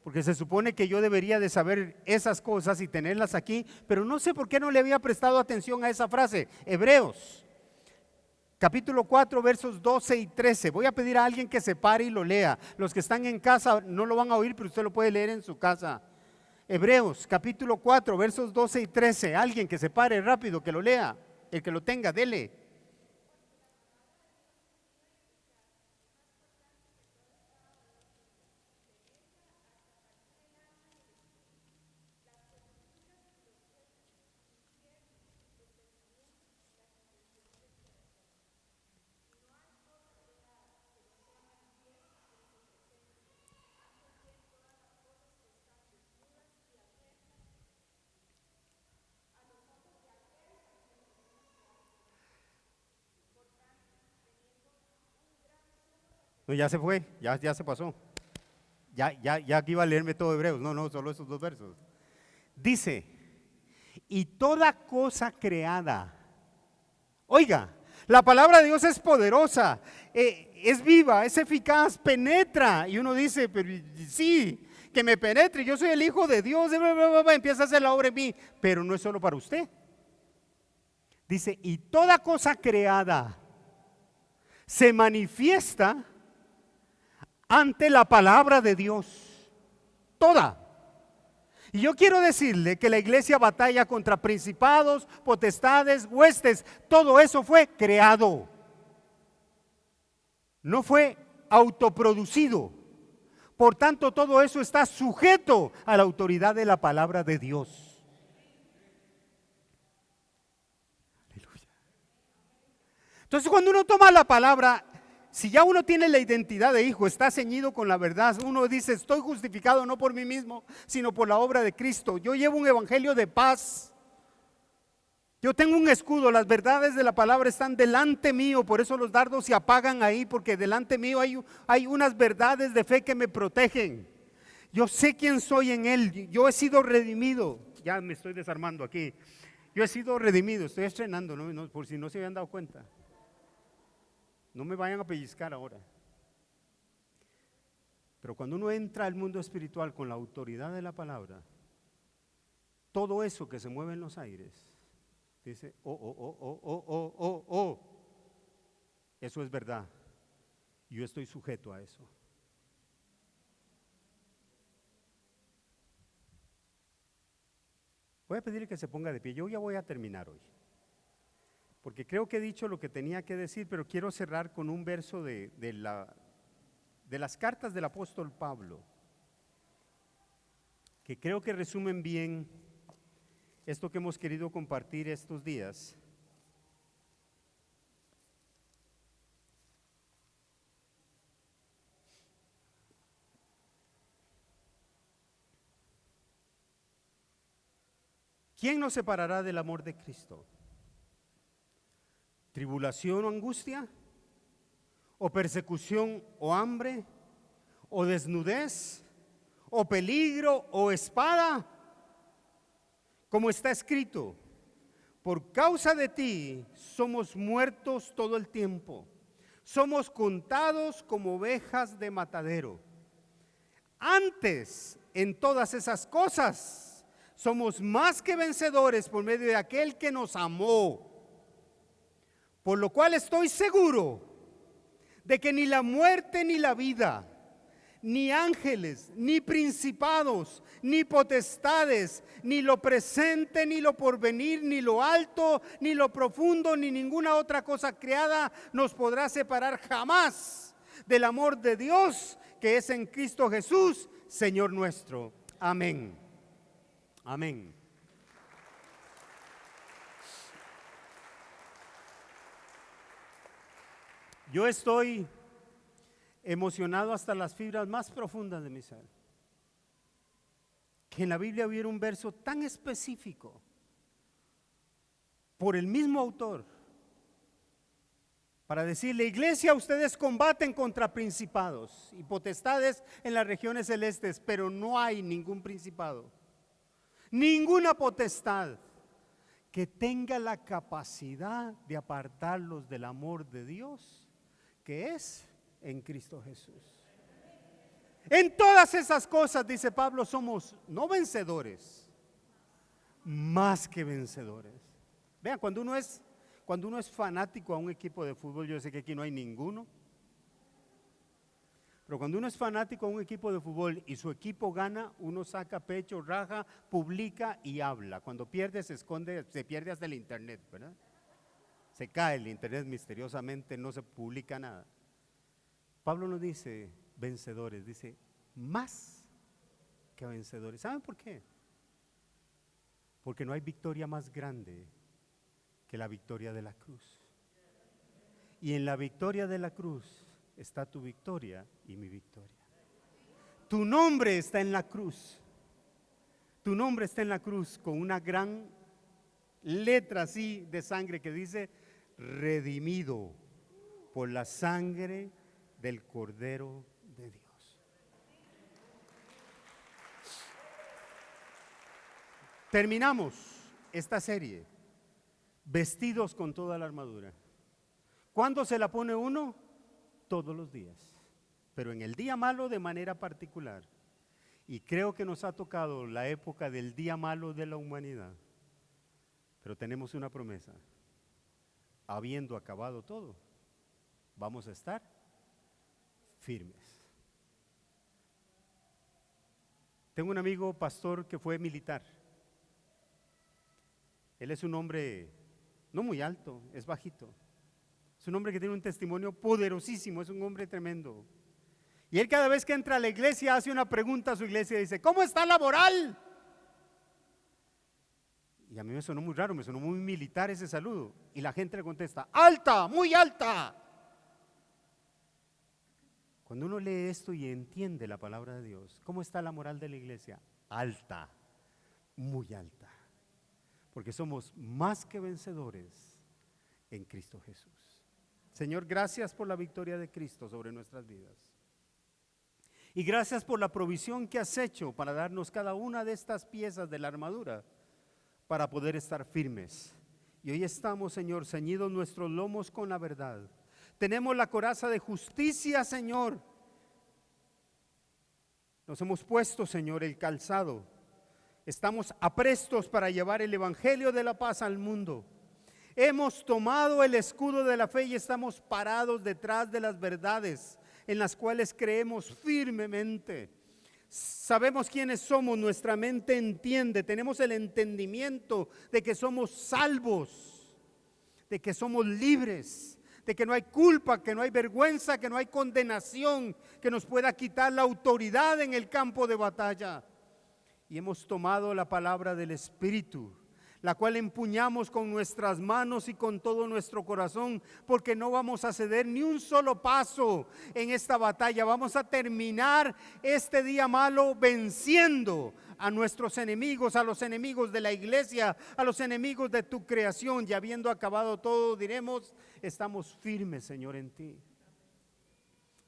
porque se supone que yo debería de saber esas cosas y tenerlas aquí, pero no sé por qué no le había prestado atención a esa frase. Hebreos capítulo 4 versos 12 y 13. Voy a pedir a alguien que se pare y lo lea. Los que están en casa no lo van a oír, pero usted lo puede leer en su casa. Hebreos capítulo 4 versos 12 y 13. Alguien que se pare rápido, que lo lea. El que lo tenga, dele. No, ya se fue, ya se pasó. Ya aquí iba a leerme todo Hebreos. No, solo esos dos versos. Dice: y toda cosa creada, oiga, La palabra de Dios es poderosa, es viva, es eficaz, penetra. Y uno dice, pero sí, que me penetre, yo soy el Hijo de Dios, empieza a hacer la obra en mí. Pero no es solo para usted. Dice, y toda cosa creada se manifiesta ante la palabra de Dios. Toda. Y yo quiero decirle que la iglesia batalla contra principados, potestades, huestes. Todo eso fue creado. No fue autoproducido. Por tanto, todo eso está sujeto a la autoridad de la palabra de Dios. Aleluya. Entonces, cuando uno toma la palabra, si ya uno tiene la identidad de hijo, está ceñido con la verdad, uno dice, estoy justificado no por mí mismo, sino por la obra de Cristo. Yo llevo un evangelio de paz. Yo tengo un escudo, las verdades de la palabra están delante mío, por eso los dardos se apagan ahí, porque delante mío hay unas verdades de fe que me protegen. Yo sé quién soy en Él, yo he sido redimido. Ya me estoy desarmando aquí. Yo he sido redimido, estoy estrenando, ¿no? Por si no se habían dado cuenta. No me vayan a pellizcar ahora. Pero cuando uno entra al mundo espiritual con la autoridad de la palabra, todo eso que se mueve en los aires, dice, eso es verdad. Yo estoy sujeto a eso. Voy a pedirle que se ponga de pie. Yo ya voy a terminar hoy, porque creo que he dicho lo que tenía que decir, pero quiero cerrar con un verso de las cartas del apóstol Pablo, que creo que resumen bien esto que hemos querido compartir estos días. ¿Quién nos separará del amor de Cristo? ¿Tribulación o angustia? ¿O persecución o hambre? ¿O desnudez? ¿O peligro o espada? Como está escrito, por causa de ti somos muertos todo el tiempo, somos contados como ovejas de matadero. Antes, en todas esas cosas, somos más que vencedores por medio de aquel que nos amó. Por lo cual estoy seguro de que ni la muerte ni la vida, ni ángeles, ni principados, ni potestades, ni lo presente, ni lo porvenir, ni lo alto, ni lo profundo, ni ninguna otra cosa creada nos podrá separar jamás del amor de Dios que es en Cristo Jesús, Señor nuestro. Amén. Amén. Yo estoy emocionado hasta las fibras más profundas de mi ser, que en la Biblia hubiera un verso tan específico por el mismo autor para decirle, iglesia, ustedes combaten contra principados y potestades en las regiones celestes, pero no hay ningún principado, ninguna potestad que tenga la capacidad de apartarlos del amor de Dios, que es en Cristo Jesús. En todas esas cosas, dice Pablo, somos no vencedores, más que vencedores. Vean, cuando uno es fanático a un equipo de fútbol, yo sé que aquí no hay ninguno, pero cuando uno es fanático a un equipo de fútbol y su equipo gana, uno saca pecho, raja, publica y habla. Cuando pierde se esconde, se pierde hasta el internet, ¿verdad? Se cae el internet misteriosamente, no se publica nada. Pablo no dice vencedores, dice más que vencedores. ¿Saben por qué? Porque no hay victoria más grande que la victoria de la cruz. Y en la victoria de la cruz está tu victoria y mi victoria. Tu nombre está en la cruz. Tu nombre está en la cruz con una gran letra así de sangre que dice redimido por la sangre del Cordero de Dios. Terminamos esta serie vestidos con toda la armadura. ¿Cuándo se la pone uno? Todos los días, pero en el día malo de manera particular. Y creo que nos ha tocado la época del día malo de la humanidad. Pero tenemos una promesa. Habiendo acabado todo, vamos a estar firmes. Tengo un amigo pastor que fue militar. Él es un hombre no muy alto, es bajito. Es un hombre que tiene un testimonio poderosísimo, es un hombre tremendo. Y él cada vez que entra a la iglesia hace una pregunta a su iglesia y dice: ¿cómo está la moral? Y a mí me sonó muy raro, me sonó muy militar ese saludo. Y la gente le contesta: alta, muy alta. Cuando uno lee esto y entiende la palabra de Dios, ¿cómo está la moral de la iglesia? Alta, muy alta. Porque somos más que vencedores en Cristo Jesús. Señor, gracias por la victoria de Cristo sobre nuestras vidas. Y gracias por la provisión que has hecho para darnos cada una de estas piezas de la armadura para poder estar firmes. Y hoy estamos, Señor, ceñidos nuestros lomos con la verdad. Tenemos la coraza de justicia, Señor. Nos hemos puesto, Señor, el calzado. Estamos aprestos para llevar el evangelio de la paz al mundo. Hemos tomado el escudo de la fe y estamos parados detrás de las verdades en las cuales creemos firmemente. Sabemos quiénes somos, nuestra mente entiende, tenemos el entendimiento de que somos salvos, de que somos libres, de que no hay culpa, que no hay vergüenza, que no hay condenación que nos pueda quitar la autoridad en el campo de batalla. Y hemos tomado la palabra del Espíritu, la cual empuñamos con nuestras manos y con todo nuestro corazón, porque no vamos a ceder ni un solo paso en esta batalla. Vamos a terminar este día malo venciendo a nuestros enemigos, a los enemigos de la iglesia, a los enemigos de tu creación. Y habiendo acabado todo, diremos: estamos firmes, Señor, en ti.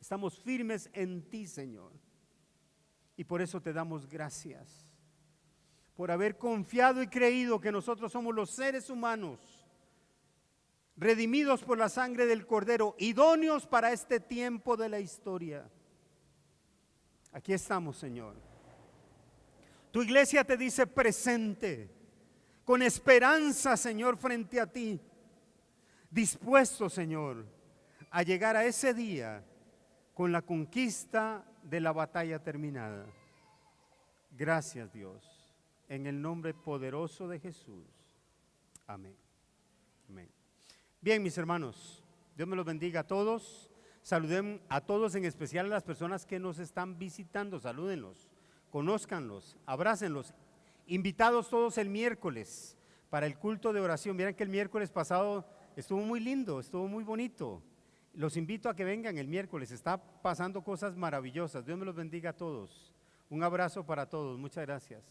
Estamos firmes en ti, Señor. Y por eso te damos gracias, por haber confiado y creído que nosotros somos los seres humanos redimidos por la sangre del Cordero, idóneos para este tiempo de la historia. Aquí estamos, Señor. Tu iglesia te dice presente, con esperanza, Señor, frente a ti, dispuesto, Señor, a llegar a ese día con la conquista de la batalla terminada. Gracias, Dios. En el nombre poderoso de Jesús. Amén. Amén. Bien, mis hermanos, Dios me los bendiga a todos. Saluden a todos, en especial a las personas que nos están visitando. Salúdenlos, conózcanlos, abrácenlos. Invitados todos el miércoles para el culto de oración. Miren que el miércoles pasado estuvo muy lindo, estuvo muy bonito. Los invito a que vengan el miércoles. Está pasando cosas maravillosas. Dios me los bendiga a todos. Un abrazo para todos. Muchas gracias.